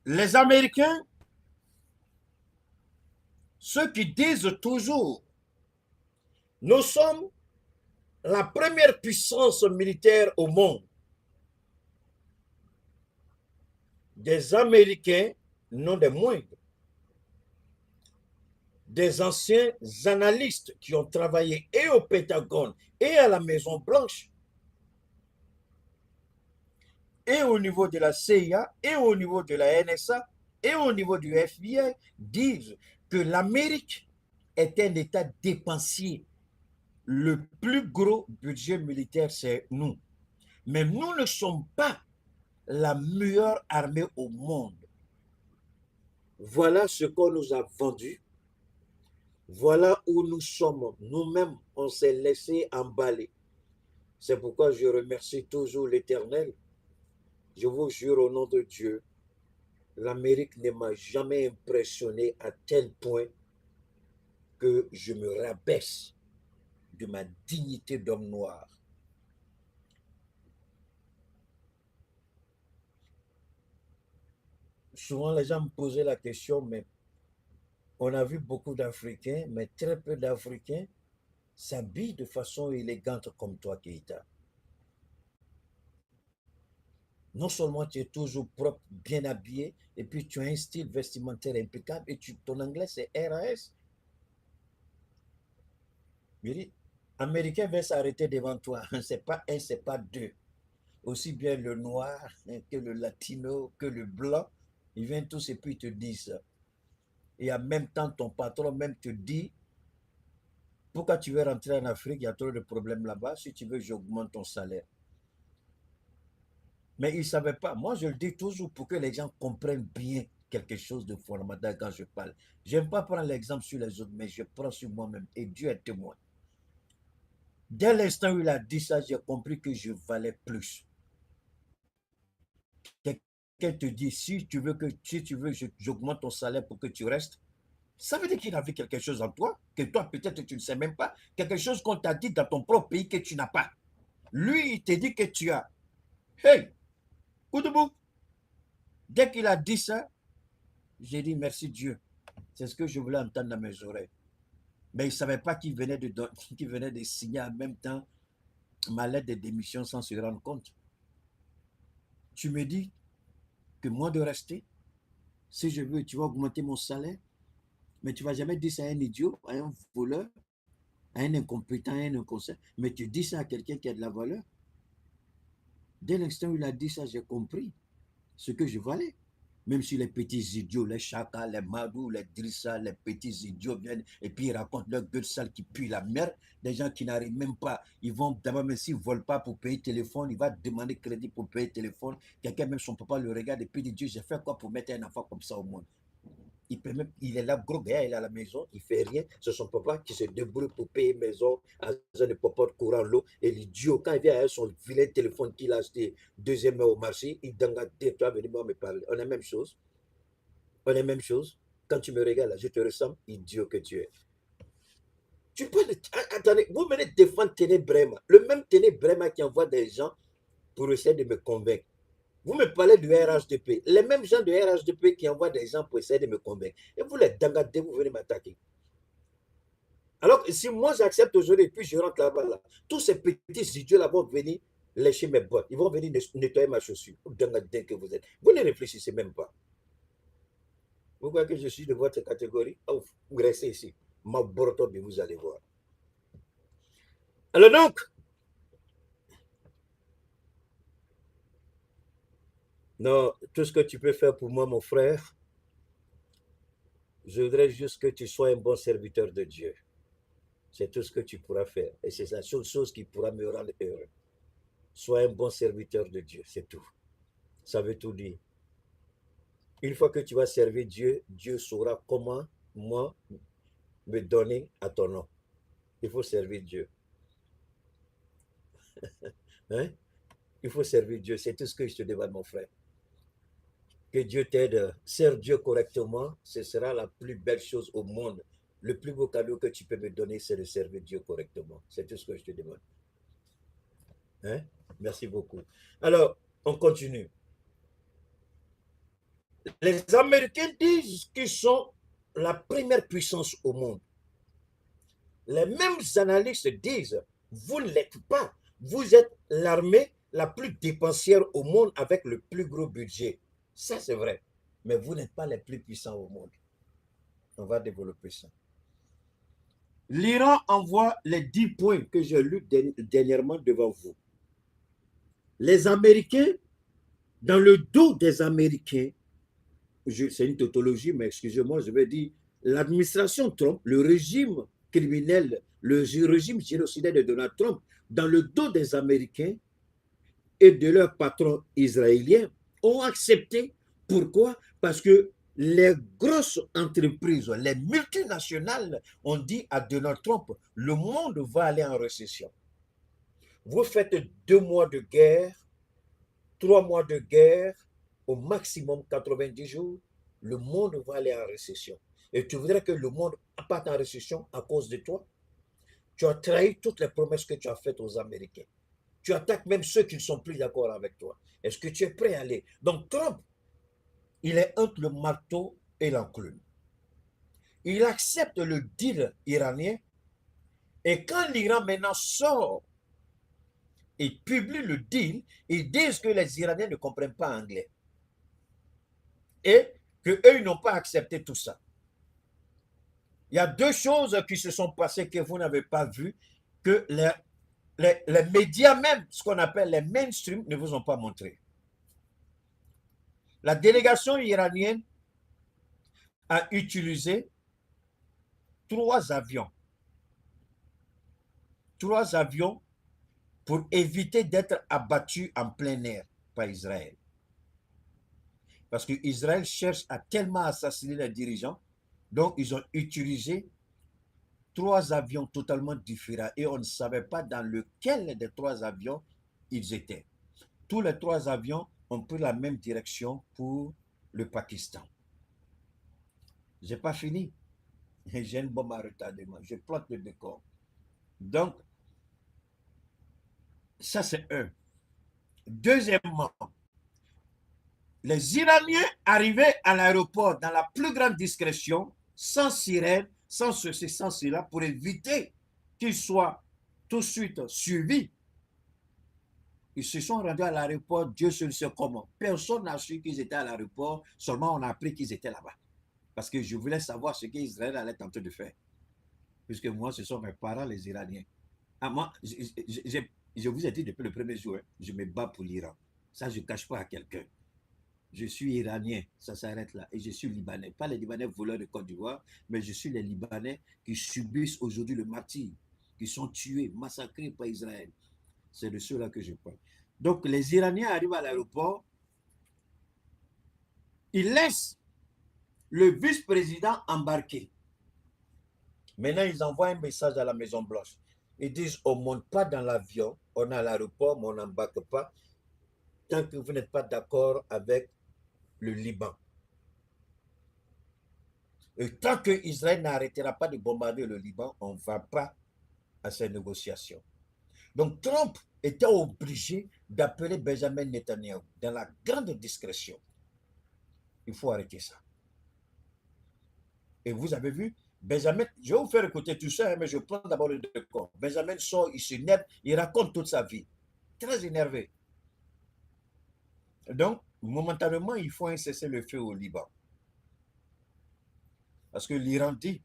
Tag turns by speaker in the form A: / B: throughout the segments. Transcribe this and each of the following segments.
A: Les Américains, ceux qui disent toujours, nous sommes la première puissance militaire au monde. Des Américains, non des moindres, des anciens analystes qui ont travaillé et au Pentagone et à la Maison Blanche, et au niveau de la CIA, et au niveau de la NSA, et au niveau du FBI, disent que l'Amérique est un État dépensier. Le plus gros budget militaire, c'est nous. Mais nous ne sommes pas la meilleure armée au monde. Voilà ce qu'on nous a vendu. Voilà où nous sommes. Nous-mêmes, on s'est laissé emballer. C'est pourquoi je remercie toujours l'Éternel. Je vous jure au nom de Dieu, l'Amérique ne m'a jamais impressionné à tel point que je me rabaisse de ma dignité d'homme noir. Souvent, les gens me posaient la question, mais on a vu beaucoup d'Africains, mais très peu d'Africains s'habillent de façon élégante comme toi, Keita. Non seulement tu es toujours propre, bien habillé, et puis tu as un style vestimentaire impeccable, et ton anglais c'est RAS. Je dis, Américain va s'arrêter devant toi. C'est pas un, c'est pas deux. Aussi bien le noir que le latino, que le blanc, ils viennent tous et puis ils te disent ça. Et en même temps, ton patron même te dit, pourquoi tu veux rentrer en Afrique, il y a trop de problèmes là-bas, si tu veux, j'augmente ton salaire. Mais ils ne savaient pas. Moi, je le dis toujours pour que les gens comprennent bien quelque chose de fondamental quand je parle. Je n'aime pas prendre l'exemple sur les autres, mais je prends sur moi-même. Et Dieu est témoin. Dès l'instant où il a dit ça, j'ai compris que je valais plus. Quelqu'un te dit, si tu veux, j'augmente ton salaire pour que tu restes. Ça veut dire qu'il a vu quelque chose en toi, que toi, peut-être, tu ne sais même pas. Quelque chose qu'on t'a dit dans ton propre pays que tu n'as pas. Lui, il te dit que tu as. Hey, Koudou, dès qu'il a dit ça, j'ai dit merci Dieu. C'est ce que je voulais entendre dans mes oreilles. Mais il ne savait pas qu'il venait de signer en même temps ma lettre de démission sans se rendre compte. Tu me dis que moi de rester, si je veux, tu vas augmenter mon salaire, mais tu ne vas jamais dire ça à un idiot, à un voleur, à un incompétent, à un inconscient, mais tu dis ça à quelqu'un qui a de la valeur. Dès l'instant où il a dit ça, j'ai compris ce que je valais. Même si les petits idiots, les chakas, les madous, les drissas, les petits idiots viennent et puis ils racontent leur gueule sale qui pue la merde, des gens qui n'arrivent même pas, ils vont d'abord, même s'ils ne volent pas pour payer le téléphone, il va demander crédit pour payer le téléphone. Quelqu'un, même son papa, le regarde et puis il dit, j'ai fait quoi pour mettre un enfant comme ça au monde? Il est là, gros gars, il est à la maison, il fait rien. C'est son papa qui se débrouille pour payer maison, argent de popote, courant l'eau. Et l'idiot, quand il vient avec son vilain téléphone qu'il a acheté deuxième main au marché, il donne à toi, venir me parler. On est la même chose. On est la même chose. Quand tu me regardes là, je te ressemble, idiot que tu es. Tu peux. Attendez, vous venez défendre Téné Brema. Le même Téné Brema qui envoie des gens pour essayer de me convaincre. Vous me parlez du RHDP. Les mêmes gens du RHDP qui envoient des gens pour essayer de me convaincre. Et vous les dangadez, vous venez m'attaquer. Alors que si moi j'accepte aujourd'hui et puis je rentre là-bas, là, tous ces petits idiots-là vont venir lécher mes bottes. Ils vont venir nettoyer ma chaussure. Dangadez que vous êtes. Vous ne réfléchissez même pas. Vous croyez que je suis de votre catégorie? Oh, vous restez ici. Ma broto, vous allez voir. Alors donc, non, tout ce que tu peux faire pour moi, mon frère, je voudrais juste que tu sois un bon serviteur de Dieu. C'est tout ce que tu pourras faire. Et c'est la seule chose qui pourra me rendre heureux. Sois un bon serviteur de Dieu, c'est tout. Ça veut tout dire. Une fois que tu vas servir Dieu, Dieu saura comment, moi, me donner à ton nom. Il faut servir Dieu. Hein? Il faut servir Dieu. C'est tout ce que je te demande, mon frère. Que Dieu t'aide. Sers Dieu correctement, ce sera la plus belle chose au monde. Le plus beau cadeau que tu peux me donner, c'est de servir Dieu correctement. C'est tout ce que je te demande. Hein? Merci beaucoup. Alors, on continue. Les Américains disent qu'ils sont la première puissance au monde. Les mêmes analystes disent, vous ne l'êtes pas. Vous êtes l'armée la plus dépensière au monde avec le plus gros budget. Ça, c'est vrai. Mais vous n'êtes pas les plus puissants au monde. On va développer ça. L'Iran envoie les 10 points que j'ai lus dernièrement devant vous. Les Américains, dans le dos des Américains, c'est une tautologie, mais excusez-moi, je vais dire, l'administration Trump, le régime criminel, le régime génocidaire de Donald Trump, dans le dos des Américains et de leurs patrons israéliens, ont accepté. Pourquoi? Parce que les grosses entreprises, les multinationales ont dit à Donald Trump, le monde va aller en récession. Vous faites 2 mois de guerre, 3 mois de guerre, au maximum 90 jours, le monde va aller en récession. Et tu voudrais que le monde parte en récession à cause de toi? Tu as trahi toutes les promesses que tu as faites aux Américains. Tu attaques même ceux qui ne sont plus d'accord avec toi. Est-ce que tu es prêt à aller? Donc Trump, il est entre le marteau et l'enclume. Il accepte le deal iranien et quand l'Iran maintenant sort et publie le deal, ils disent que les Iraniens ne comprennent pas anglais et qu'eux, ils n'ont pas accepté tout ça. Il y a 2 choses qui se sont passées que vous n'avez pas vues, que les médias même, ce qu'on appelle les mainstream, ne vous ont pas montré. La délégation iranienne a utilisé 3 avions. 3 avions pour éviter d'être abattus en plein air par Israël. Parce que Israël cherche à tellement assassiner les dirigeants, donc ils ont utilisé 3 avions totalement différents et on ne savait pas dans lequel des 3 avions ils étaient. Tous les 3 avions ont pris la même direction pour le Pakistan. Je n'ai pas fini. J'ai une bombe à retardement. Je plante le décor. Donc, ça c'est un. Deuxièmement, les Iraniens arrivaient à l'aéroport dans la plus grande discrétion, sans sirène, sans ceci, sans cela, pour éviter qu'ils soient tout de suite suivis. Ils se sont rendus à l'aéroport, Dieu seul sait comment. Personne n'a su qu'ils étaient à l'aéroport, seulement on a appris qu'ils étaient là-bas. Parce que je voulais savoir ce qu'Israël allait tenter de faire. Puisque moi, ce sont mes parents, les Iraniens. Ah, moi, je vous ai dit depuis le premier jour, je me bats pour l'Iran. Ça, je ne cache pas à quelqu'un. Je suis iranien, ça s'arrête là. Et je suis libanais. Pas les Libanais voleurs de Côte d'Ivoire, mais je suis les Libanais qui subissent aujourd'hui le martyre, qui sont tués, massacrés par Israël. C'est de ceux-là que je parle. Donc, les Iraniens arrivent à l'aéroport, ils laissent le vice-président embarquer. Maintenant, ils envoient un message à la Maison-Blanche. Ils disent, on ne monte pas dans l'avion, on est à l'aéroport, mais on n'embarque pas, tant que vous n'êtes pas d'accord avec le Liban. Et tant que Israël n'arrêtera pas de bombarder le Liban, on ne va pas à ces négociations. Donc Trump était obligé d'appeler Benjamin Netanyahu dans la grande discrétion. Il faut arrêter ça. Et vous avez vu, Benjamin, je vais vous faire écouter tout ça, mais je prends d'abord le décor. Benjamin sort, il s'énerve, il raconte toute sa vie. Très énervé. Donc, momentanément, il faut un cessez-le-feu au Liban. Parce que l'Iran dit,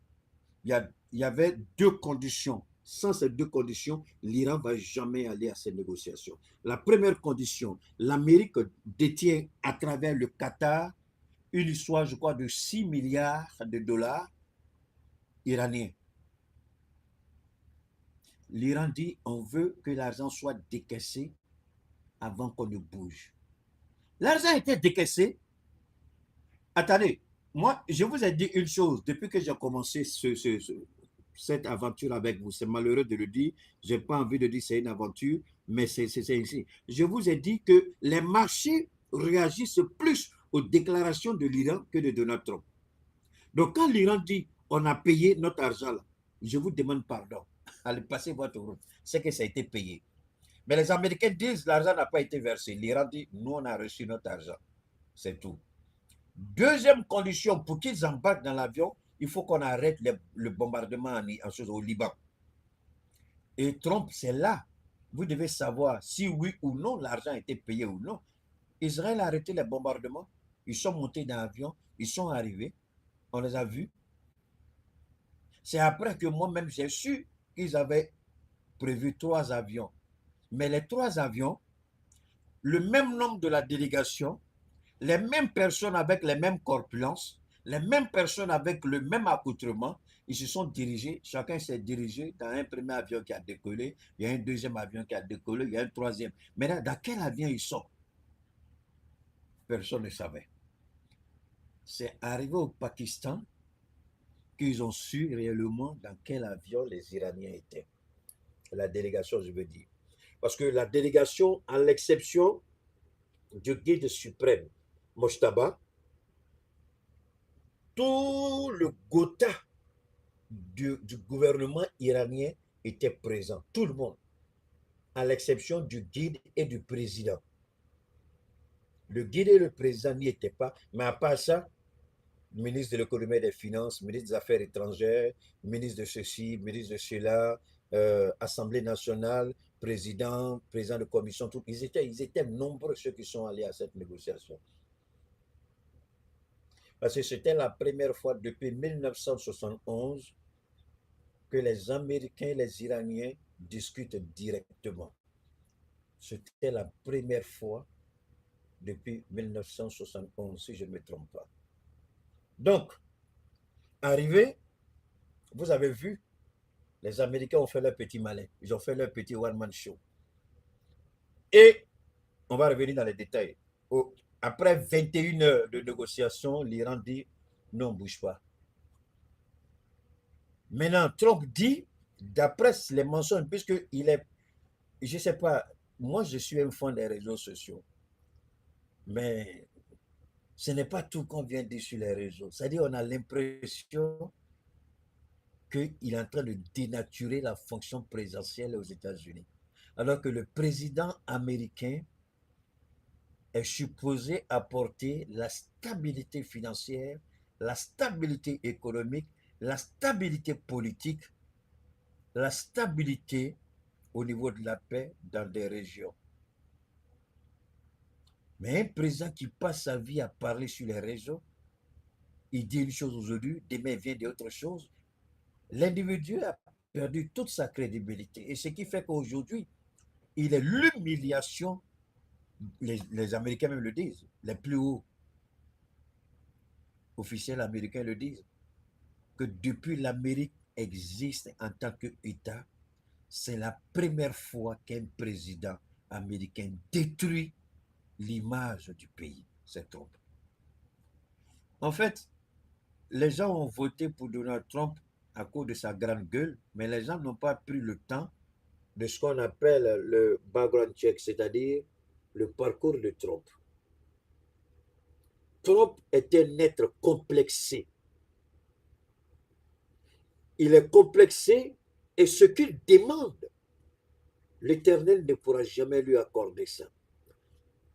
A: il y avait 2 conditions. Sans ces 2 conditions, l'Iran ne va jamais aller à ces négociations. La première condition, l'Amérique détient à travers le Qatar une histoire, je crois, de 6 milliards de dollars iraniens. L'Iran dit, on veut que l'argent soit décaissé avant qu'on ne bouge. L'argent a été décaissé. Attendez, moi, je vous ai dit une chose depuis que j'ai commencé cette aventure avec vous. C'est malheureux de le dire. Je n'ai pas envie de dire que c'est une aventure, mais c'est ici. Je vous ai dit que les marchés réagissent plus aux déclarations de l'Iran que de Donald Trump. Donc, quand l'Iran dit on a payé notre argent, là, je vous demande pardon. Allez, passez votre route. C'est que ça a été payé. Mais les Américains disent l'argent n'a pas été versé. L'Iran dit nous, on a reçu notre argent. C'est tout. Deuxième condition, pour qu'ils embarquent dans l'avion, il faut qu'on arrête le bombardement au Liban. Et Trump, c'est là. Vous devez savoir si oui ou non l'argent a été payé ou non. Israël a arrêté les bombardements. Ils sont montés dans l'avion, ils sont arrivés, on les a vus. C'est après que moi-même j'ai su qu'ils avaient prévu 3 avions. Mais les 3 avions, le même nombre de la délégation, les mêmes personnes avec les mêmes corpulences, les mêmes personnes avec le même accoutrement, ils se sont dirigés, chacun s'est dirigé dans un premier avion qui a décollé, il y a un deuxième avion qui a décollé, il y a un troisième. Maintenant, dans quel avion ils sont? Personne ne savait. C'est arrivé au Pakistan qu'ils ont su réellement dans quel avion les Iraniens étaient. La délégation, je veux dire. Parce que la délégation, à l'exception du guide suprême, Mojtaba, tout le Gotha du gouvernement iranien était présent. Tout le monde, à l'exception du guide et du président. Le guide et le président n'y étaient pas, mais à part ça, ministre de l'économie et des finances, ministre des affaires étrangères, ministre de ceci, ministre de cela, Assemblée nationale, président de commission, tout. Ils étaient nombreux ceux qui sont allés à cette négociation. Parce que c'était la première fois depuis 1971 que les Américains et les Iraniens discutent directement. C'était la première fois depuis 1971, si je ne me trompe pas. Donc, arrivé, vous avez vu, les Américains ont fait leur petit malin. Ils ont fait leur petit one-man show. Et on va revenir dans les détails. Après 21 heures de négociation, l'Iran dit non, on ne bouge pas. Maintenant, Trump dit, d'après les mensonges, puisqu'il est, je ne sais pas, moi je suis un fan des réseaux sociaux, mais ce n'est pas tout qu'on vient dire sur les réseaux. C'est-à-dire on a l'impression qu'il est en train de dénaturer la fonction présidentielle aux États-Unis. Alors que le président américain est supposé apporter la stabilité financière, la stabilité économique, la stabilité politique, la stabilité au niveau de la paix dans des régions. Mais un président qui passe sa vie à parler sur les réseaux, il dit une chose aujourd'hui, demain il vient d'autre chose, l'individu a perdu toute sa crédibilité. Et ce qui fait qu'aujourd'hui, il est l'humiliation, les Américains même le disent, les plus hauts officiels américains le disent, que depuis l'Amérique existe en tant qu'État, c'est la première fois qu'un président américain détruit l'image du pays. C'est Trump. En fait, les gens ont voté pour Donald Trump à cause de sa grande gueule, mais les gens n'ont pas pris le temps de ce qu'on appelle le background check, c'est-à-dire le parcours de Trump. Trump est un être complexé. Il est complexé et ce qu'il demande, l'Éternel ne pourra jamais lui accorder ça.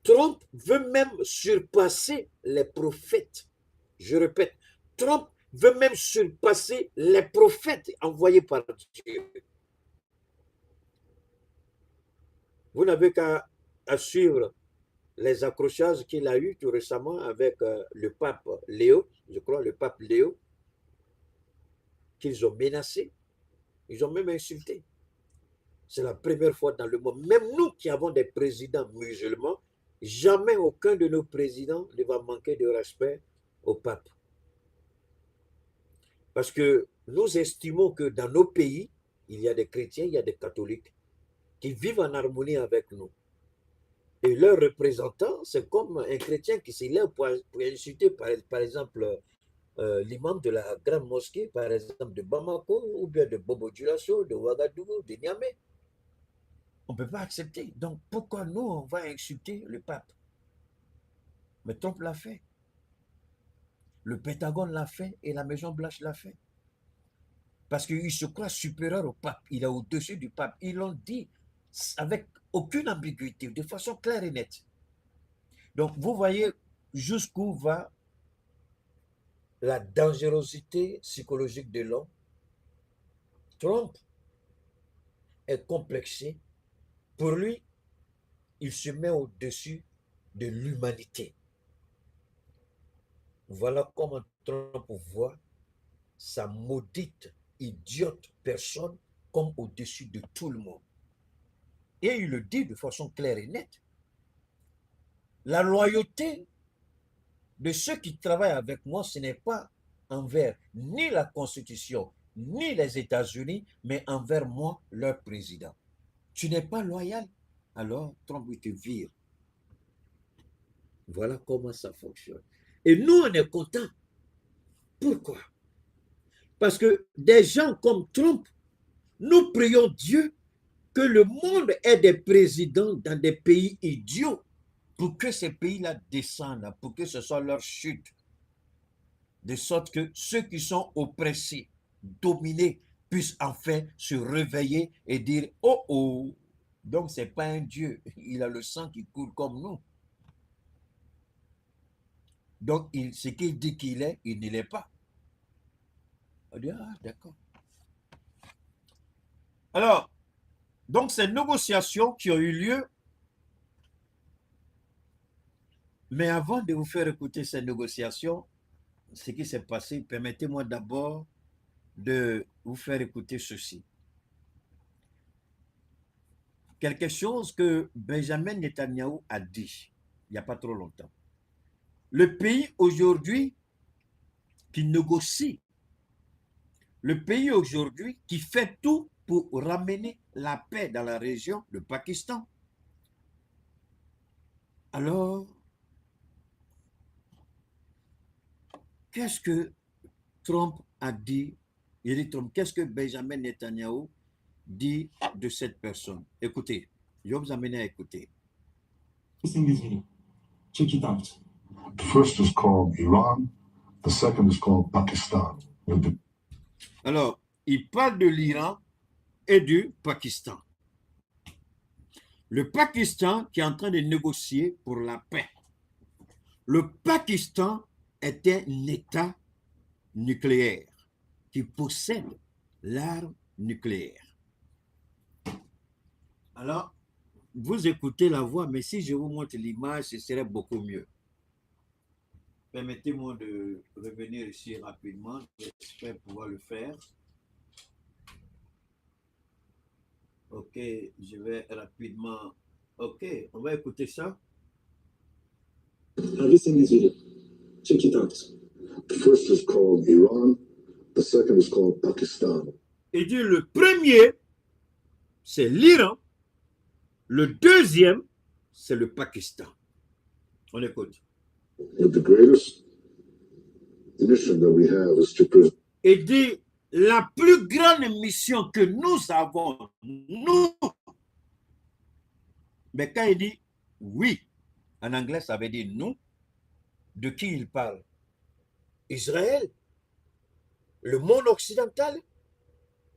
A: Trump veut même surpasser les prophètes. Je répète, Trump veut même surpasser les prophètes envoyés par Dieu. Vous n'avez qu'à suivre les accrochages qu'il a eu tout récemment avec le pape Léo, je crois le pape Léo, qu'ils ont menacé, ils ont même insulté. C'est la première fois dans le monde. Même nous qui avons des présidents musulmans, jamais aucun de nos présidents ne va manquer de respect au pape. Parce que nous estimons que dans nos pays, il y a des chrétiens, il y a des catholiques qui vivent en harmonie avec nous. Et leur représentant, c'est comme un chrétien qui s'élève pour insulter, par exemple, l'imam de la grande mosquée, par exemple, de Bamako, ou bien de Bobo Dioulasso, de Ouagadougou, de Niamey. On ne peut pas accepter. Donc, pourquoi nous, on va insulter le pape? Mais Trump l'a fait. Le Pentagone l'a fait et la Maison-Blanche l'a fait. Parce qu'il se croit supérieur au pape. Il est au-dessus du pape. Ils l'ont dit avec aucune ambiguïté, de façon claire et nette. Donc, vous voyez jusqu'où va la dangerosité psychologique de l'homme, Trump est complexé. Pour lui, il se met au-dessus de l'humanité. Voilà comment Trump voit sa maudite, idiote personne comme au-dessus de tout le monde. Et il le dit de façon claire et nette. La loyauté de ceux qui travaillent avec moi, ce n'est pas envers ni la Constitution, ni les États-Unis, mais envers moi, leur président. Tu n'es pas loyal, alors Trump te vire. Voilà comment ça fonctionne. Et nous, on est contents. Pourquoi? Parce que des gens comme Trump, nous prions Dieu que le monde ait des présidents dans des pays idiots pour que ces pays-là descendent, pour que ce soit leur chute. De sorte que ceux qui sont oppressés, dominés, puissent enfin se réveiller et dire « Oh oh !» Donc, ce n'est pas un Dieu. Il a le sang qui coule comme nous. Donc, ce qu'il dit qu'il est, il ne l'est pas. On dit « Ah, d'accord. » Alors, donc, ces négociations qui ont eu lieu, mais avant de vous faire écouter ces négociations, ce qui s'est passé, permettez-moi d'abord de vous faire écouter ceci. Quelque chose que Benjamin Netanyahou a dit il n'y a pas trop longtemps. Le pays aujourd'hui qui négocie, le pays aujourd'hui qui fait tout pour ramener la paix dans la région, le Pakistan. Alors, qu'est-ce que Trump a dit? Il dit Trump, qu'est-ce que Benjamin Netanyahou dit de cette personne? Écoutez, je vais vous amener à écouter.
B: Check it out. The first is called Iran, the second is called Pakistan.
A: Alors, il parle de l'Iran et du Pakistan. Le Pakistan qui est en train de négocier pour la paix. Le Pakistan est un État nucléaire qui possède l'arme nucléaire. Alors, vous écoutez la voix, mais si je vous montre l'image, ce serait beaucoup mieux. Permettez-moi de revenir ici rapidement. J'espère pouvoir le faire. Ok, je vais rapidement. Ok, on va écouter ça.
B: Have you seen this video? Check it out. The first is called Iran, the second is called Pakistan.
A: Il dit le premier, c'est l'Iran. Le deuxième, c'est le Pakistan. On écoute.
B: But the greatest mission that we have is to preserve.
A: Il dit la plus grande mission que nous avons, nous. Mais quand il dit oui, en anglais, ça veut dire nous. De qui il parle? Israël, le monde occidental,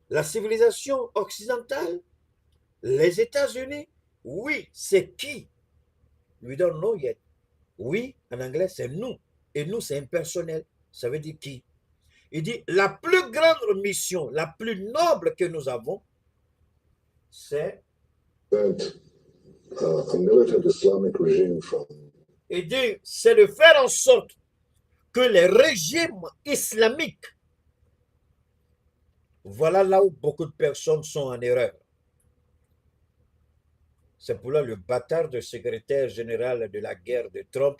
A: la civilisation occidentale, les États-Unis. Oui, c'est qui? We don't know yet. Oui, en anglais, c'est nous. Et nous, c'est impersonnel. Ça veut dire qui? Il dit, la plus grande mission, la plus noble que nous avons, c'est
B: a militant Islamic regime from.
A: Il dit, c'est de faire en sorte que les régimes islamiques, voilà là où beaucoup de personnes sont en erreur. C'est pour là le bâtard de secrétaire général de la guerre de Trump,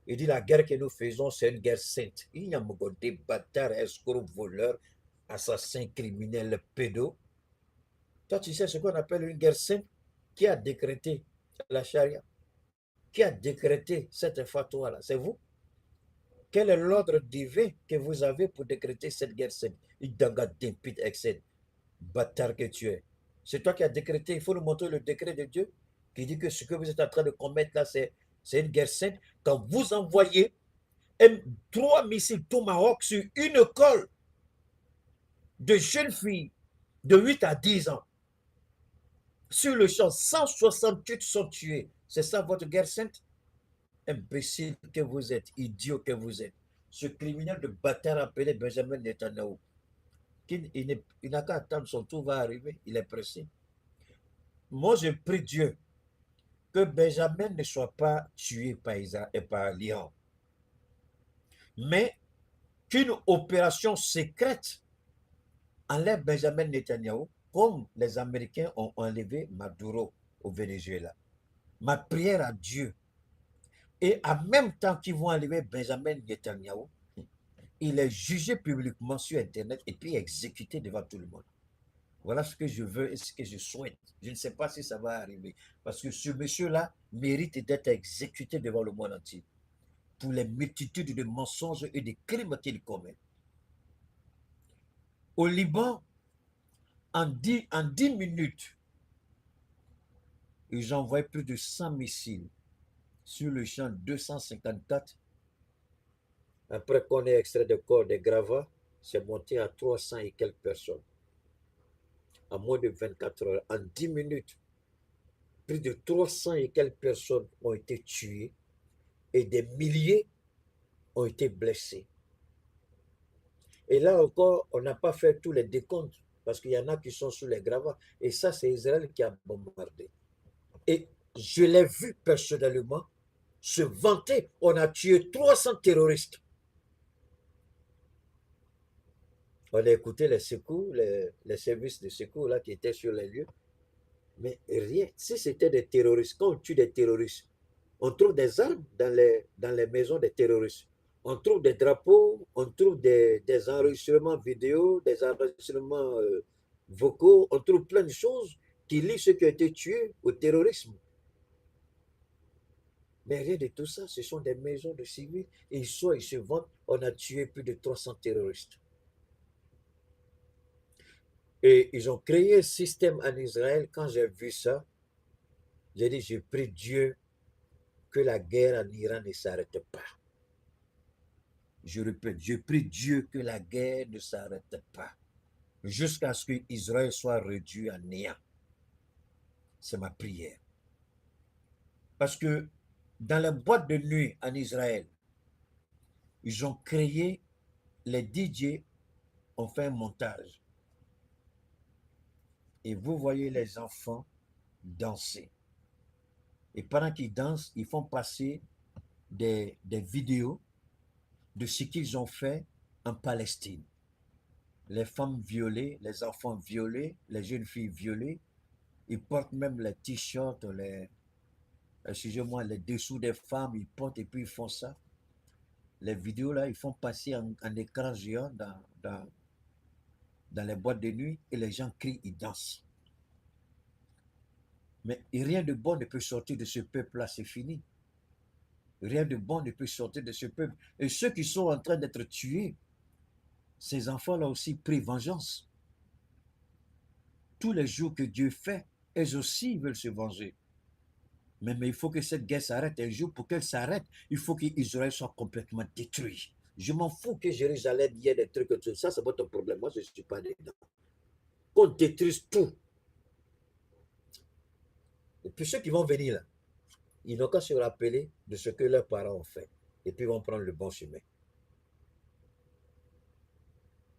A: il dit la guerre que nous faisons, c'est une guerre sainte. Il y a des bâtards, escrocs, voleurs, assassins, criminels, pédos. Toi, tu sais ce qu'on appelle une guerre sainte? Qui a décrété la charia? Qui a décrété cette fatwa-là? C'est vous? Quel est l'ordre divin que vous avez pour décréter cette guerre sainte? Bâtard que tu es. C'est toi qui as décrété. Il faut nous montrer le décret de Dieu qui dit que ce que vous êtes en train de commettre là, c'est une guerre sainte. Quand vous envoyez 3 missiles Tomahawk sur une école de jeunes filles de 8 à 10 ans, sur le champ, 168 sont tués. C'est ça votre guerre sainte? Imbécile que vous êtes, idiot que vous êtes. ce criminel de bâtard appelé Benjamin Netanyahu. Il n'a qu'à attendre, son tour va arriver, il est pressé. Moi, je prie Dieu que Benjamin ne soit pas tué par Israël et par l'Iran, mais qu'une opération secrète enlève Benjamin Netanyahu, comme les Américains ont enlevé Maduro au Venezuela. Ma prière à Dieu, et en même temps qu'ils vont enlever Benjamin Netanyahu, il est jugé publiquement sur Internet et puis exécuté devant tout le monde. Voilà ce que je veux et ce que je souhaite. Je ne sais pas si ça va arriver. Parce que ce monsieur-là mérite d'être exécuté devant le monde entier pour les multitudes de mensonges et de crimes qu'il commet. Au Liban, en 10 minutes, ils ont envoyé plus de 100 missiles sur le champ 254. Après qu'on ait extrait le corps des gravats, c'est monté à 300 et quelques personnes. En moins de 24 heures, en 10 minutes, plus de 300 et quelques personnes ont été tuées et des milliers ont été blessés. Et là encore, on n'a pas fait tous les décomptes parce qu'il y en a qui sont sous les gravats. Et ça, c'est Israël qui a bombardé. Et je l'ai vu personnellement se vanter. On a tué 300 terroristes. On a écouté les secours, les services de secours là, qui étaient sur les lieux. Mais rien. Si c'était des terroristes, quand on tue des terroristes, on trouve des armes dans les maisons des terroristes. On trouve des drapeaux, on trouve des enregistrements vidéo, des enregistrements vocaux, on trouve plein de choses qui lient ceux qui ont été tués au terrorisme. Mais rien de tout ça, ce sont des maisons de civils. Et ils se vantent, on a tué plus de 300 terroristes. Et ils ont créé un système en Israël. Quand j'ai vu ça, j'ai dit, je prie Dieu que la guerre en Iran ne s'arrête pas. Je répète, je prie Dieu que la guerre ne s'arrête pas jusqu'à ce que Israël soit réduit à néant. C'est ma prière. Parce que dans les boîtes de nuit en Israël, ils ont créé, les DJ ont fait un montage. Et vous voyez les enfants danser. Et pendant qu'ils dansent, ils font passer des vidéos de ce qu'ils ont fait en Palestine. Les femmes violées, les enfants violés, les jeunes filles violées. Ils portent même les t-shirts, excusez-moi, les dessous des femmes, ils portent et puis ils font ça. Les vidéos là, ils font passer en écran géant dans les boîtes de nuit et les gens crient, ils dansent. Mais rien de bon ne peut sortir de ce peuple-là, c'est fini. Rien de bon ne peut sortir de ce peuple. Et ceux qui sont en train d'être tués, ces enfants-là aussi prient vengeance. Tous les jours que Dieu fait, elles aussi veulent se venger. Mais il faut que cette guerre s'arrête un jour. Pour qu'elle s'arrête, il faut qu'Israël soit complètement détruit. Je m'en fous que Jérusalem y ait des trucs comme ça. C'est votre problème. Moi, je ne suis pas dedans. Qu'on détruise tout. Et puis ceux qui vont venir là, ils n'ont qu'à se rappeler de ce que leurs parents ont fait. Et puis ils vont prendre le bon chemin.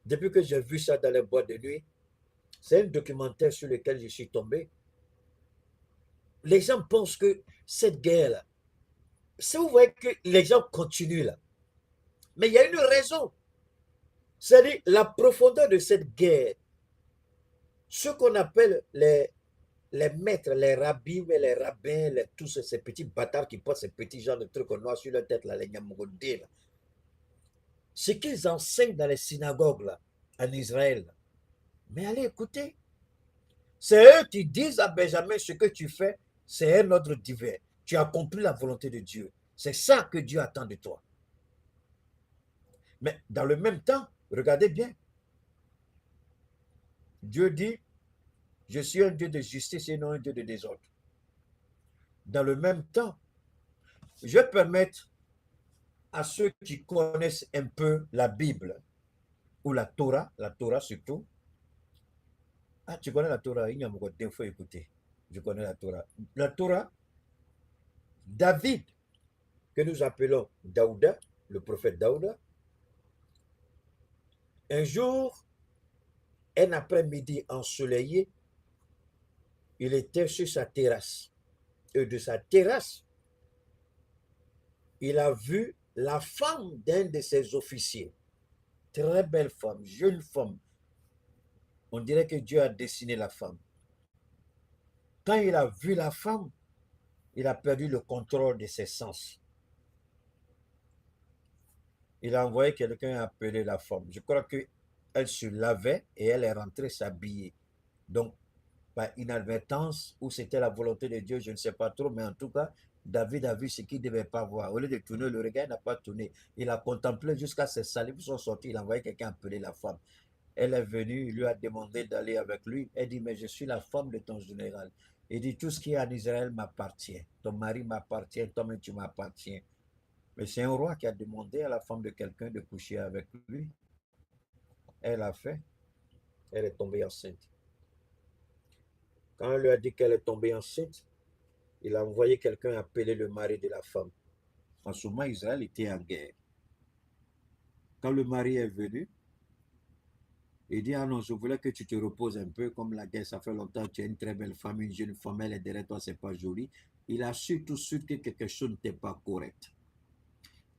A: Depuis que j'ai vu ça dans les boîtes de nuit, c'est un documentaire sur lequel je suis tombé. Les gens pensent que cette guerre-là, si vous voyez que les gens continuent là, mais il y a une raison. C'est-à-dire la profondeur de cette guerre. Ce qu'on appelle les maîtres, les rabbins, les rabbins, tous ces petits bâtards qui portent ces petits genres de trucs noirs sur leur tête, là, les Nyamogodé, là. Ce qu'ils enseignent dans les synagogues là, en Israël. Là. Mais allez écouter. C'est eux qui disent à Benjamin, ce que tu fais, c'est un ordre divin. Tu as accompli la volonté de Dieu. C'est ça que Dieu attend de toi. Mais dans le même temps, regardez bien. Dieu dit, je suis un Dieu de justice et non un Dieu de désordre. Dans le même temps, je vais permettre à ceux qui connaissent un peu la Bible ou la Torah surtout. Ah, tu connais la Torah, il faut écouter. Je connais la Torah. La Torah, David, que nous appelons Daouda, le prophète Daouda, Un jour, un après-midi ensoleillé, il était sur sa terrasse. Et de sa terrasse, il a vu la femme d'un de ses officiers. Très belle femme, jeune femme. On dirait que Dieu a dessiné la femme. Quand il a vu la femme, il a perdu le contrôle de ses sens. Il a envoyé quelqu'un appeler la femme. Je crois qu'elle se lavait et elle est rentrée s'habiller. Donc, par inadvertance, ou c'était la volonté de Dieu, je ne sais pas trop, mais en tout cas, David a vu ce qu'il ne devait pas voir. Au lieu de tourner le regard, il n'a pas tourné. Il a contemplé jusqu'à ses salives sont sortis. Il a envoyé quelqu'un appeler la femme. Elle est venue, il lui a demandé d'aller avec lui. Elle dit, mais je suis la femme de ton général. Il dit, tout ce qui est en Israël m'appartient. Ton mari m'appartient, toi-même tu m'appartiens. Mais c'est un roi qui a demandé à la femme de quelqu'un de coucher avec lui. Elle a fait. Elle est tombée enceinte. Quand elle lui a dit qu'elle est tombée enceinte, il a envoyé quelqu'un appeler le mari de la femme. En ce moment, Israël était en guerre. Quand le mari est venu, il dit, ah non, je voulais que tu te reposes un peu, comme la guerre, ça fait longtemps, tu es une très belle femme, une jeune femme, elle est derrière toi, c'est pas joli. Il a su tout de suite que quelque chose n'était pas correct.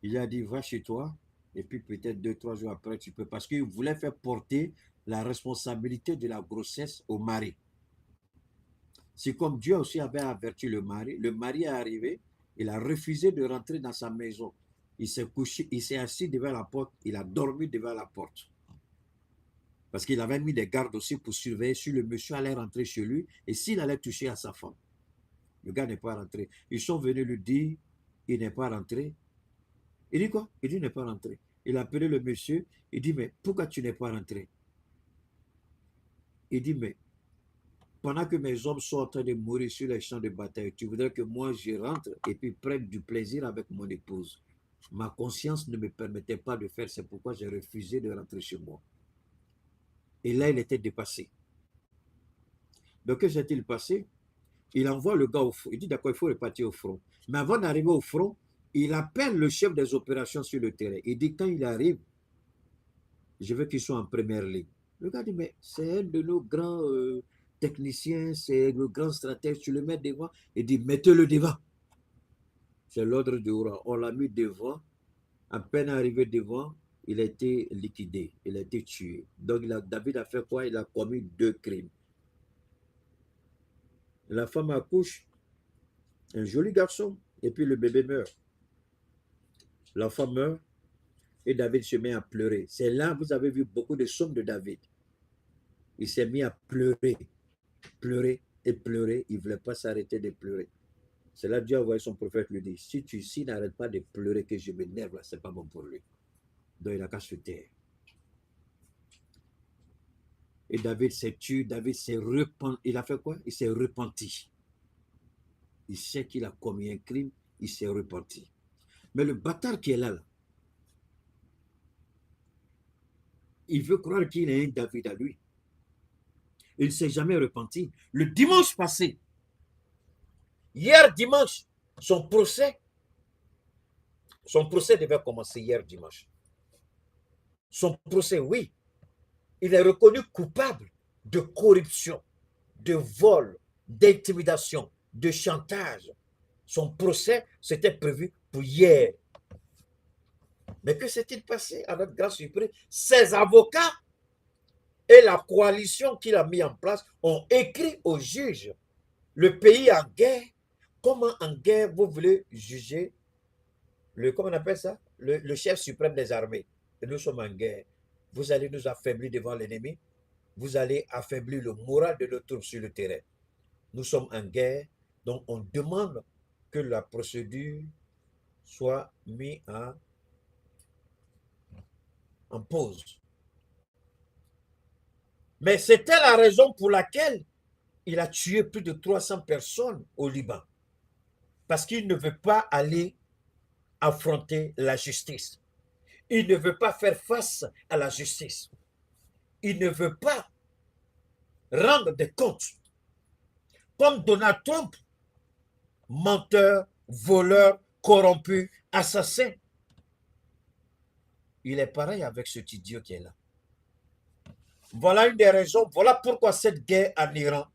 A: Il a dit, va chez toi, et puis peut-être 2-3 jours après, tu peux, parce qu'il voulait faire porter la responsabilité de la grossesse au mari. C'est comme Dieu aussi avait averti le mari est arrivé, il a refusé de rentrer dans sa maison. Il s'est couché, il s'est assis devant la porte, il a dormi devant la porte. Parce qu'il avait mis des gardes aussi pour surveiller si le monsieur allait rentrer chez lui et s'il allait toucher à sa femme. Le gars n'est pas rentré. Ils sont venus lui dire, il n'est pas rentré. Il dit quoi? Il dit, il n'est pas rentré. Il a appelé le monsieur, il dit, mais pourquoi tu n'es pas rentré? Il dit, mais pendant que mes hommes sont en train de mourir sur les champs de bataille, tu voudrais que moi je rentre et puis prenne du plaisir avec mon épouse. Ma conscience ne me permettait pas de faire, c'est pourquoi j'ai refusé de rentrer chez moi. Et là, il était dépassé. Donc, que s'est-il passé? Il envoie le gars au front. Il dit, d'accord, il faut repartir au front. Mais avant d'arriver au front, il appelle le chef des opérations sur le terrain. Il dit, quand il arrive, je veux qu'il soit en première ligne. Le gars dit, mais c'est un de nos grands techniciens, c'est le grand stratège, tu le mets devant. Il dit, mettez-le devant. C'est l'ordre du roi. On l'a mis devant. À peine arrivé devant, il a été liquidé, il a été tué. Donc David a fait quoi? Il a commis 2 crimes. La femme accouche, un joli garçon, et puis le bébé meurt. L'enfant meurt, et David se met à pleurer. C'est là, vous avez vu beaucoup de psaumes de David. Il s'est mis à pleurer, pleurer et pleurer. Il ne voulait pas s'arrêter de pleurer. C'est là que Dieu a envoyé son prophète lui dit, si n'arrête pas de pleurer que je m'énerve, là, c'est pas bon pour lui. Donc il a qu'à se taire. Et David s'est tué, David s'est repenti. Il a fait quoi? Il s'est repenti. Il sait qu'il a commis un crime, il s'est repenti. Mais le bâtard qui est là, il veut croire qu'il est un David à lui. Il ne s'est jamais repenti. Le dimanche passé, hier dimanche, son procès devait commencer hier dimanche. Son procès, oui, il est reconnu coupable de corruption, de vol, d'intimidation, de chantage. Son procès, c'était prévu pour hier. Mais que s'est-il passé à notre grâce suprême? Ses avocats et la coalition qu'il a mis en place ont écrit au juge, le pays en guerre, comment en guerre vous voulez juger comment on appelle ça? Le chef suprême des armées. Et nous sommes en guerre. Vous allez nous affaiblir devant l'ennemi. Vous allez affaiblir le moral de nos troupes sur le terrain. Nous sommes en guerre, donc on demande que la procédure soit mise en pause. Mais c'était la raison pour laquelle il a tué plus de 300 personnes au Liban. Parce qu'il ne veut pas aller affronter la justice. Il ne veut pas faire face à la justice. Il ne veut pas rendre des comptes. Comme Donald Trump, menteur, voleur, corrompu, assassin. Il est pareil avec cet idiot qui est là. Voilà une des raisons. Voilà pourquoi cette guerre en Iran,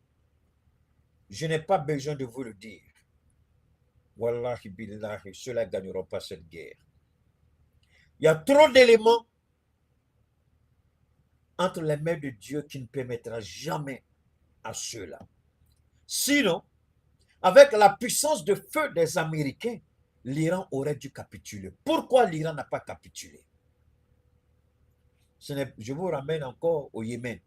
A: je n'ai pas besoin de vous le dire. Wallahi billahi, ceux-là ne gagneront pas cette guerre. Il y a trop d'éléments entre les mains de Dieu qui ne permettra jamais à ceux-là. Sinon, avec la puissance de feu des Américains, l'Iran aurait dû capituler. Pourquoi l'Iran n'a pas capitulé? Je vous ramène encore au Yémen.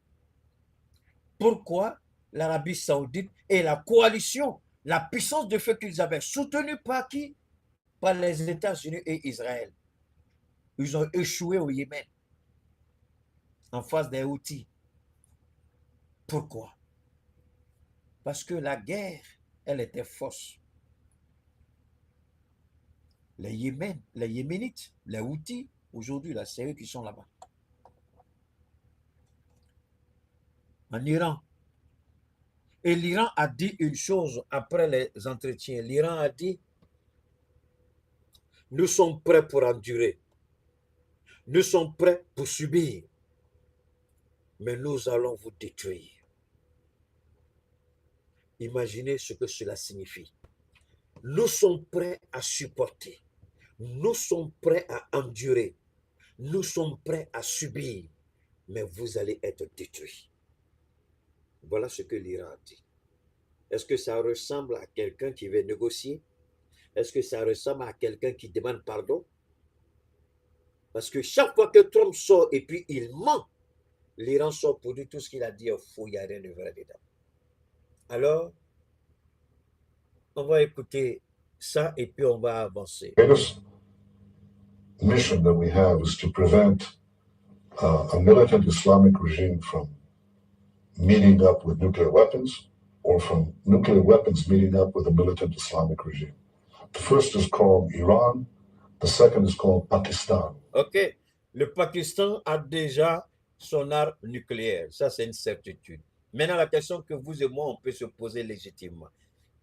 A: Pourquoi l'Arabie Saoudite et la coalition, la puissance de feu qu'ils avaient, soutenue par qui? Par les États-Unis et Israël. Ils ont échoué au Yémen en face des Houthis. Pourquoi? Parce que la guerre, elle était fausse. Les Yéménites, les Houthis, aujourd'hui, là, c'est eux qui sont là-bas. En Iran. Et l'Iran a dit une chose après les entretiens. L'Iran a dit, nous sommes prêts pour endurer. Nous sommes prêts pour subir. Mais nous allons vous détruire. Imaginez ce que cela signifie. Nous sommes prêts à supporter. Nous sommes prêts à endurer. Nous sommes prêts à subir. Mais vous allez être détruits. Voilà ce que l'Iran a dit. Est-ce que ça ressemble à quelqu'un qui veut négocier? Est-ce que ça ressemble à quelqu'un qui demande pardon? Parce que chaque fois que Trump sort et puis il ment, l'Iran sort pour dire tout ce qu'il a dit est faux, il n'y a rien de vrai dedans. Alors, on va écouter ça et puis on va avancer.
B: The greatest mission that we have is to prevent a militant Islamic regime from meeting up with nuclear weapons or from nuclear weapons meeting up with a militant Islamic regime. The first is called Iran. The second is called Pakistan.
A: OK. Le Pakistan a déjà son arme nucléaire. Ça, c'est une certitude. Maintenant, la question que vous et moi, on peut se poser légitimement.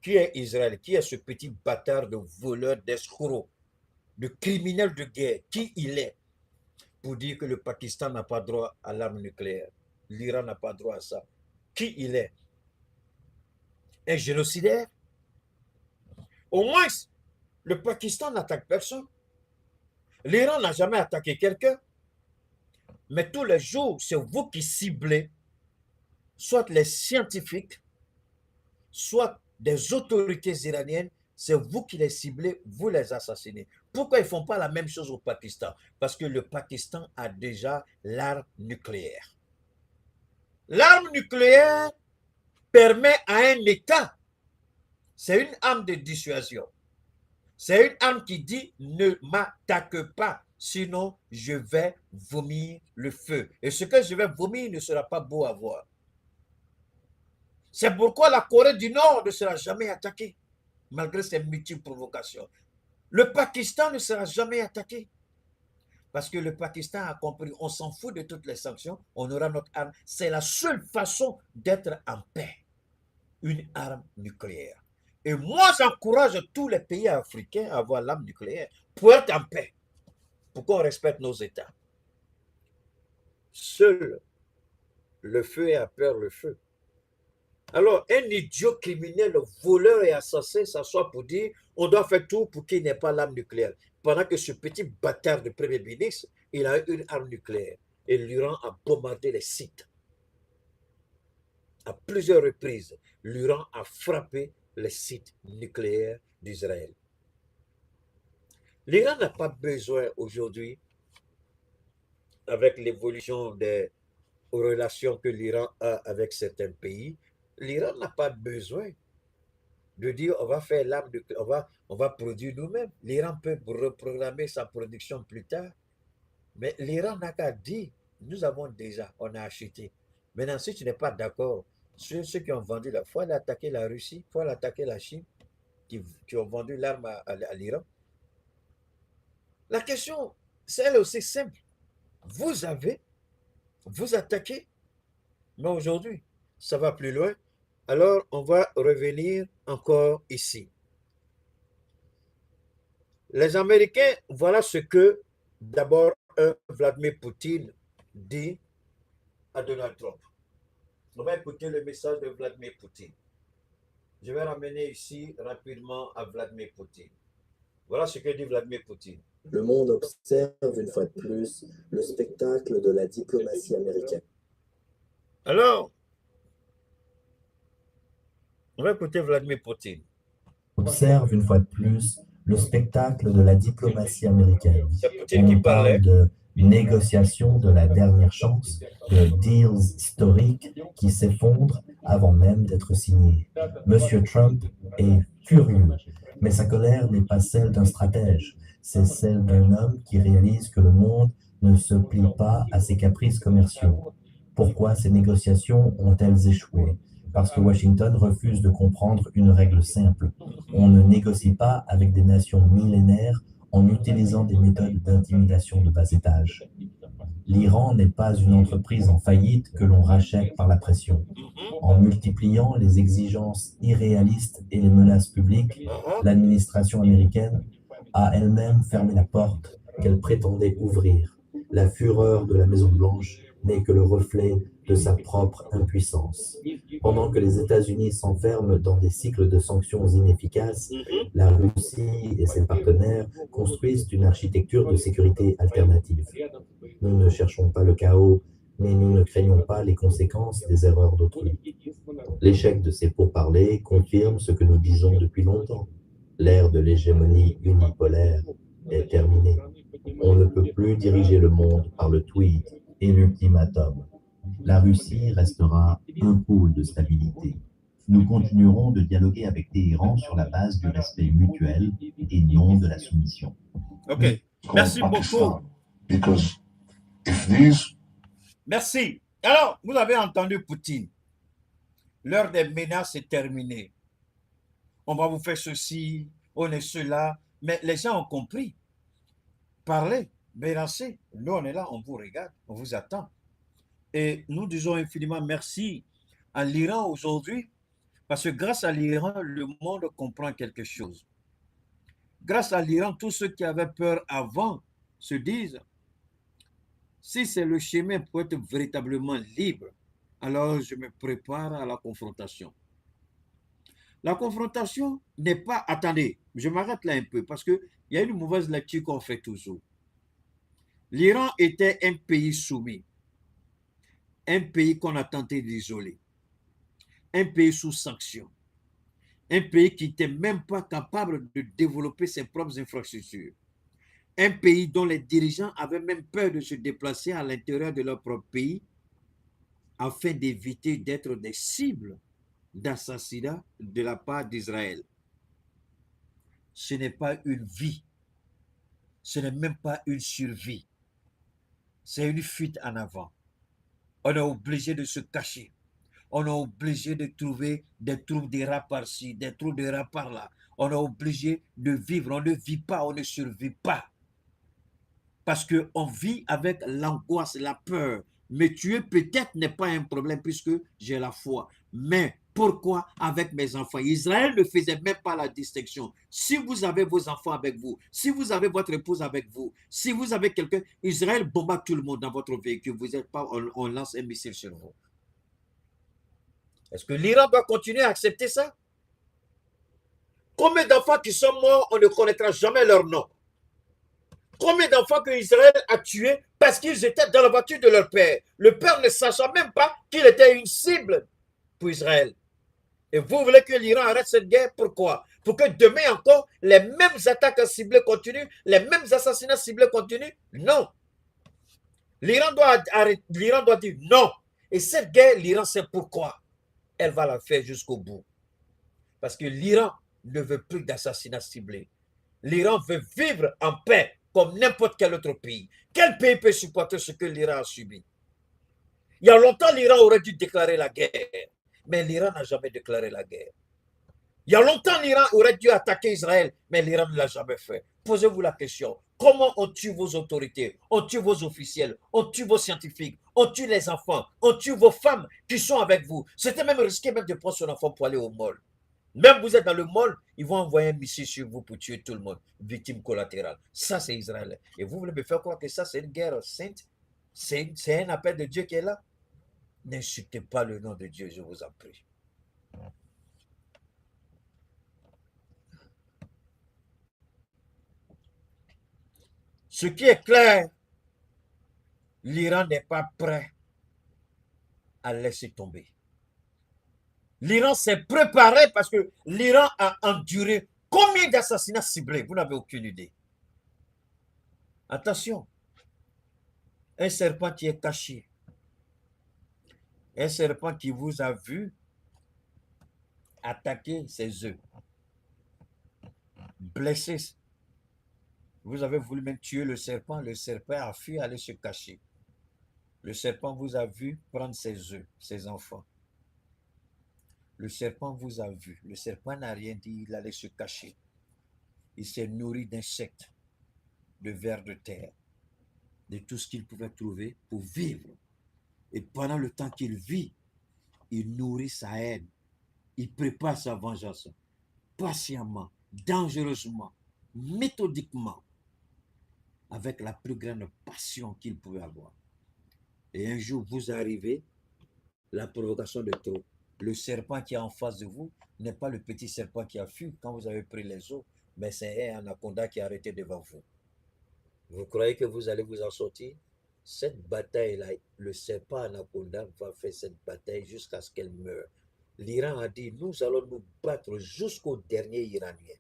A: Qui est Israël? Qui est ce petit bâtard de voleur, d'escroc, de criminel de guerre? Qui il est pour dire que le Pakistan n'a pas droit à l'arme nucléaire? L'Iran n'a pas droit à ça. Qui il est? Un génocidaire? Au moins, le Pakistan n'attaque personne. L'Iran n'a jamais attaqué quelqu'un. Mais tous les jours, c'est vous qui ciblez soit les scientifiques, soit des autorités iraniennes, c'est vous qui les ciblez, vous les assassinez. Pourquoi ils ne font pas la même chose au Pakistan? Parce que le Pakistan a déjà l'arme nucléaire. L'arme nucléaire permet à un État, c'est une arme de dissuasion. C'est une arme qui dit ne m'attaque pas, sinon je vais vomir le feu. Et ce que je vais vomir ne sera pas beau à voir. C'est pourquoi la Corée du Nord ne sera jamais attaquée, malgré ses multiples provocations. Le Pakistan ne sera jamais attaqué. Parce que le Pakistan a compris, on s'en fout de toutes les sanctions, on aura notre arme. C'est la seule façon d'être en paix. Une arme nucléaire. Et moi, j'encourage tous les pays africains à avoir l'arme nucléaire pour être en paix. Pour qu'on respecte nos États. Seul le feu a peur le feu. Alors, un idiot criminel, voleur et assassin s'assoit pour dire on doit faire tout pour qu'il n'ait pas l'arme nucléaire. Pendant que ce petit bâtard de premier ministre, il a une arme nucléaire. Et l'Iran a bombardé les sites. À plusieurs reprises, l'Iran a frappé les sites nucléaires d'Israël. L'Iran n'a pas besoin aujourd'hui, avec l'évolution des relations que l'Iran a avec certains pays, l'Iran n'a pas besoin de dire on va faire l'arme, on va produire nous-mêmes. L'Iran peut reprogrammer sa production plus tard. Mais l'Iran n'a qu'à dire, nous avons déjà, on a acheté. Maintenant, si tu n'es pas d'accord, ceux qui ont vendu, il faut aller attaquer la Russie, il faut aller attaquer la Chine, qui ont vendu l'arme à l'Iran. La question, c'est elle aussi simple. Vous attaquez, mais aujourd'hui, ça va plus loin. Alors, on va revenir encore ici. Les Américains, voilà ce que d'abord Vladimir Poutine dit à Donald Trump. On va écouter le message de Vladimir Poutine. Je vais ramener ici rapidement à Vladimir Poutine. Voilà ce que dit Vladimir Poutine.
C: Le monde observe une fois de plus le spectacle de la diplomatie américaine.
A: Alors, on va écouter Vladimir Poutine.
C: Observe une fois de plus le spectacle de la diplomatie américaine.
A: C'est Poutine qui
C: On
A: parlait.
C: parle de négociations de la dernière chance, de deals historiques qui s'effondrent avant même d'être signés. Monsieur Trump est furieux, mais sa colère n'est pas celle d'un stratège, c'est celle d'un homme qui réalise que le monde ne se plie pas à ses caprices commerciaux. Pourquoi ces négociations ont-elles échoué? Parce que Washington refuse de comprendre une règle simple. On ne négocie pas avec des nations millénaires en utilisant des méthodes d'intimidation de bas étage. L'Iran n'est pas une entreprise en faillite que l'on rachète par la pression. En multipliant les exigences irréalistes et les menaces publiques, l'administration américaine a elle-même fermé la porte qu'elle prétendait ouvrir. La fureur de la Maison-Blanche n'est que le reflet de sa propre impuissance. Pendant que les États-Unis s'enferment dans des cycles de sanctions inefficaces, la Russie et ses partenaires construisent une architecture de sécurité alternative. Nous ne cherchons pas le chaos, mais nous ne craignons pas les conséquences des erreurs d'autrui. L'échec de ces pourparlers confirme ce que nous disons depuis longtemps. L'ère de l'hégémonie unipolaire est terminée. On ne peut plus diriger le monde par le tweet et l'ultimatum. La Russie restera un pôle de stabilité. Nous continuerons de dialoguer avec Téhéran sur la base du respect mutuel et non de la soumission.
A: Ok. Merci beaucoup.
B: Because if these
A: Merci. Alors, vous avez entendu Poutine. L'heure des menaces est terminée. On va vous faire ceci, on est cela. Mais les gens ont compris. Parlez, menacez. Nous, on est là, on vous regarde, on vous attend. Et nous disons infiniment merci à l'Iran aujourd'hui, parce que grâce à l'Iran, le monde comprend quelque chose. Grâce à l'Iran, tous ceux qui avaient peur avant se disent, si c'est le chemin pour être véritablement libre, alors je me prépare à la confrontation. La confrontation n'est pas... Attendez, je m'arrête là un peu, parce qu'il y a une mauvaise lecture qu'on fait toujours. L'Iran était un pays soumis, un pays qu'on a tenté d'isoler, un pays sous sanction, un pays qui n'était même pas capable de développer ses propres infrastructures, un pays dont les dirigeants avaient même peur de se déplacer à l'intérieur de leur propre pays afin d'éviter d'être des cibles d'assassinat de la part d'Israël. Ce n'est pas une vie, ce n'est même pas une survie, c'est une fuite en avant. On est obligé de se cacher. On est obligé de trouver des trous de rats par-ci, des trous de rats par-là. On est obligé de vivre. On ne vit pas, on ne survit pas. Parce qu'on vit avec l'angoisse, la peur. Me tuer peut-être n'est pas un problème puisque j'ai la foi. Mais pourquoi avec mes enfants? Israël ne faisait même pas la distinction. Si vous avez vos enfants avec vous, si vous avez votre épouse avec vous, si vous avez quelqu'un, Israël bombarde tout le monde dans votre véhicule. Vous n'êtes pas, on lance un missile sur vous. Est-ce que l'Iran doit continuer à accepter ça? Combien d'enfants qui sont morts, on ne connaîtra jamais leur nom? Combien d'enfants que Israël a tués parce qu'ils étaient dans la voiture de leur père? Le père ne sachant même pas qu'il était une cible pour Israël. Et vous voulez que l'Iran arrête cette guerre? Pourquoi? Pour que demain encore, les mêmes attaques ciblées continuent, les mêmes assassinats ciblés continuent? Non. L'Iran doit dire non. Et cette guerre, l'Iran sait pourquoi. Elle va la faire jusqu'au bout. Parce que l'Iran ne veut plus d'assassinats ciblés. L'Iran veut vivre en paix comme n'importe quel autre pays. Quel pays peut supporter ce que l'Iran a subi? Il y a longtemps, l'Iran aurait dû déclarer la guerre. Mais l'Iran n'a jamais déclaré la guerre. Il y a longtemps, l'Iran aurait dû attaquer Israël, mais l'Iran ne l'a jamais fait. Posez-vous la question. Comment on tue vos autorités? On tue vos officiels, on tue vos scientifiques, on tue les enfants, on tue vos femmes qui sont avec vous. C'était même risqué même de prendre son enfant pour aller au mall. Même vous êtes dans le mall, ils vont envoyer un missile sur vous pour tuer tout le monde. Victime collatérale. Ça, c'est Israël. Et vous voulez me faire croire que ça, c'est une guerre sainte? C'est un appel de Dieu qui est là? N'insultez pas le nom de Dieu, je vous en prie. Ce qui est clair, l'Iran n'est pas prêt à laisser tomber. L'Iran s'est préparé parce que l'Iran a enduré combien d'assassinats ciblés? Vous n'avez aucune idée. Attention, un serpent qui est caché, un serpent qui vous a vu attaquer ses œufs, blessé. Vous avez voulu même tuer le serpent a fui aller se cacher. Le serpent vous a vu prendre ses œufs, ses enfants. Le serpent vous a vu. Le serpent n'a rien dit, il allait se cacher. Il s'est nourri d'insectes, de vers de terre, de tout ce qu'il pouvait trouver pour vivre. Et pendant le temps qu'il vit, il nourrit sa haine. Il prépare sa vengeance patiemment, dangereusement, méthodiquement, avec la plus grande passion qu'il pouvait avoir. Et un jour, vous arrivez, la provocation de trop. Le serpent qui est en face de vous n'est pas le petit serpent qui a fui quand vous avez pris les os, mais c'est un anaconda qui est arrêté devant vous. Vous croyez que vous allez vous en sortir? Cette bataille-là, le serpent anaconda va faire cette bataille jusqu'à ce qu'elle meure. L'Iran a dit, nous allons nous battre jusqu'au dernier Iranien.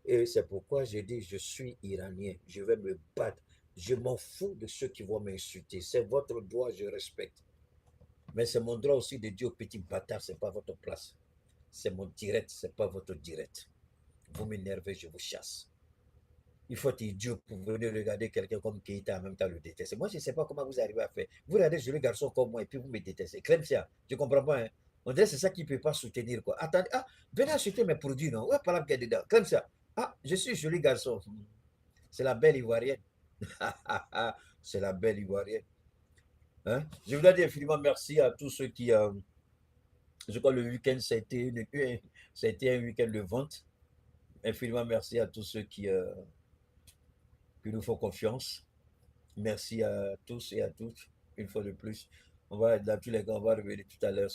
A: Et c'est pourquoi je dis, je suis Iranien, je vais me battre. Je m'en fous de ceux qui vont m'insulter. C'est votre droit, je respecte. Mais c'est mon droit aussi de dire au petit bâtard, ce n'est pas votre place. C'est mon direct, ce n'est pas votre direct. Vous m'énervez, je vous chasse. Il faut être idiot pour venir regarder quelqu'un comme Keïta en même temps le détester. Moi, je ne sais pas comment vous arrivez à faire. Vous regardez joli garçon comme moi et puis vous me détestez. Clemsia, je ne comprends pas. Hein? On dirait que c'est ça qui ne peut pas soutenir. Quoi. Attendez, venez acheter mes produits, non? Ouais, par là, qu'il y a dedans. Clemsia, je suis joli garçon. C'est la belle ivoirienne. C'est la belle ivoirienne. Hein? Je voudrais dire infiniment merci à tous ceux qui. Je crois que le week-end, ça a été un week-end de vente. Infiniment merci à tous ceux qui nous font confiance. Merci à tous et à toutes, une fois de plus. Dans tous les cas, on va revenir tout à l'heure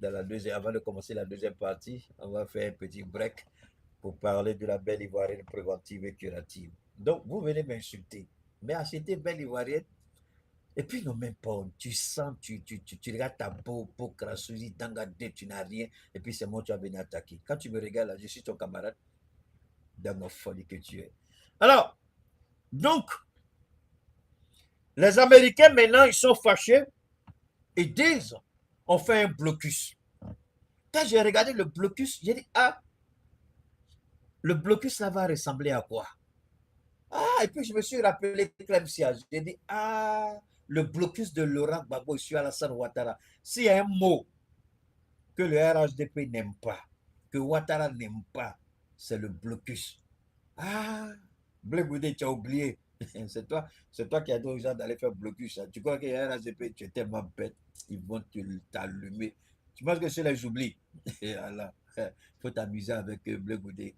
A: avant de commencer la deuxième partie, on va faire un petit break pour parler de la belle ivoirienne préventive et curative. Donc, vous venez m'insulter, mais achetez belle ivoirienne. Et puis, non, même pas, tu sens, tu regardes ta peau crassouille, tangadé, tu n'as rien, et puis c'est moi, tu vas venir attaquer. Quand tu me regardes là, je suis ton camarade, dans ma folie que tu es. Alors, donc, les Américains, maintenant, ils sont fâchés et disent, on fait un blocus. Quand j'ai regardé le blocus, j'ai dit, le blocus, là va ressembler à quoi? Et puis je me suis rappelé Clemsia. J'ai dit, le blocus de Laurent Gbagbo sur Alassane Ouattara. S'il y a un mot que le RHDP n'aime pas, que Ouattara n'aime pas, c'est le blocus. Blé Boudé, tu as oublié. C'est toi qui as dit aux gens d'aller faire blocus. Tu crois que le RHDP, tu es tellement bête, ils vont t'allumer. Tu penses que c'est les j'oublie. Il faut t'amuser avec Blé Boudé.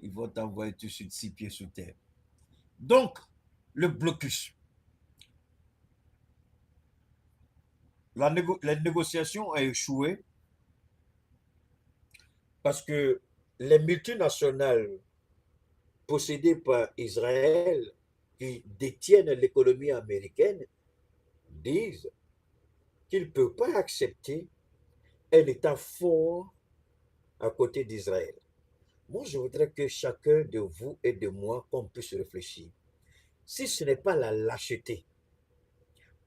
A: Ils vont t'envoyer tout sur 6 pieds sous terre. Donc, le blocus. La négociation a échoué parce que les multinationales possédées par Israël qui détiennent l'économie américaine disent qu'ils ne peuvent pas accepter un État fort à côté d'Israël. Moi, je voudrais que chacun de vous et de moi, qu'on puisse réfléchir. Si ce n'est pas la lâcheté,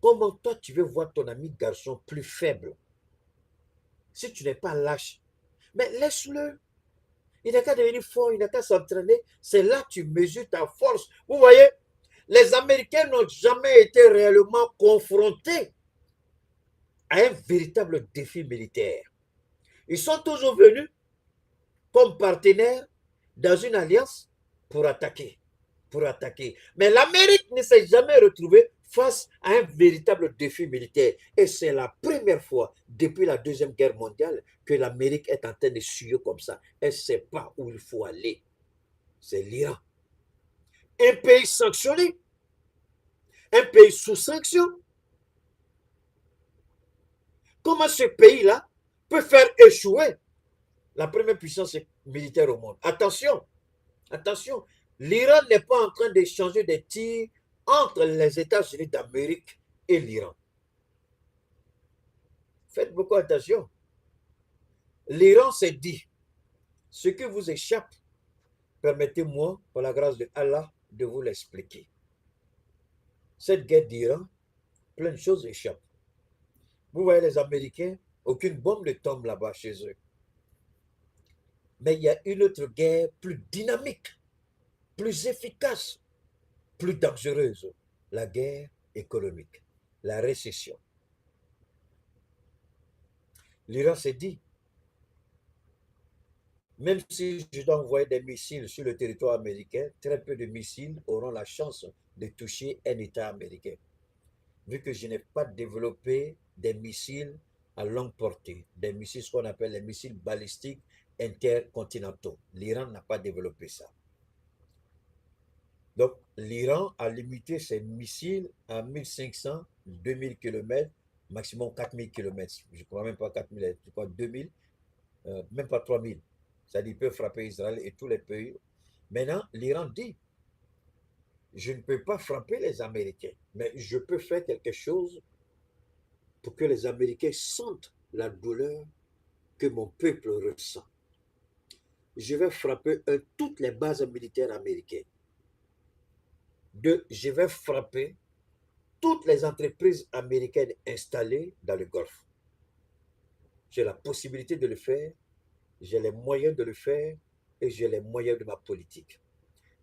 A: comment toi tu veux voir ton ami garçon plus faible? Si tu n'es pas lâche, mais laisse-le. Il n'a qu'à devenir fort, il n'a qu'à s'entraîner. C'est là que tu mesures ta force. Vous voyez, les Américains n'ont jamais été réellement confrontés à un véritable défi militaire. Ils sont toujours venus comme partenaires dans une alliance pour attaquer. Mais l'Amérique ne s'est jamais retrouvée face à un véritable défi militaire. Et c'est la première fois depuis la Deuxième Guerre mondiale que l'Amérique est en train de suivre comme ça. Elle ne sait pas où il faut aller. C'est l'Iran. Un pays sanctionné, un pays sous sanction, comment ce pays-là peut faire échouer la première puissance militaire au monde. Attention, attention, l'Iran n'est pas en train d'échanger des tirs entre les États-Unis d'Amérique et l'Iran. Faites beaucoup attention. L'Iran s'est dit, ce qui vous échappe, permettez-moi, par la grâce de Allah, de vous l'expliquer. Cette guerre d'Iran, plein de choses échappent. Vous voyez les Américains, aucune bombe ne tombe là-bas chez eux. Mais il y a une autre guerre plus dynamique, plus efficace, plus dangereuse. La guerre économique, la récession. L'Iran s'est dit, même si je dois envoyer des missiles sur le territoire américain, très peu de missiles auront la chance de toucher un État américain. Vu que je n'ai pas développé des missiles à longue portée, des missiles, ce qu'on appelle les missiles balistiques intercontinentaux. L'Iran n'a pas développé ça. Donc, l'Iran a limité ses missiles à 1500, 2000 km, maximum 4000 km. Je ne crois même pas 4000, je crois 2000, même pas 3000. C'est-à-dire, il peut frapper Israël et tous les pays. Maintenant, l'Iran dit, je ne peux pas frapper les Américains, mais je peux faire quelque chose pour que les Américains sentent la douleur que mon peuple ressent. Je vais frapper toutes les bases militaires américaines. Deux, je vais frapper toutes les entreprises américaines installées dans le Golfe. J'ai la possibilité de le faire, j'ai les moyens de le faire et j'ai les moyens de ma politique.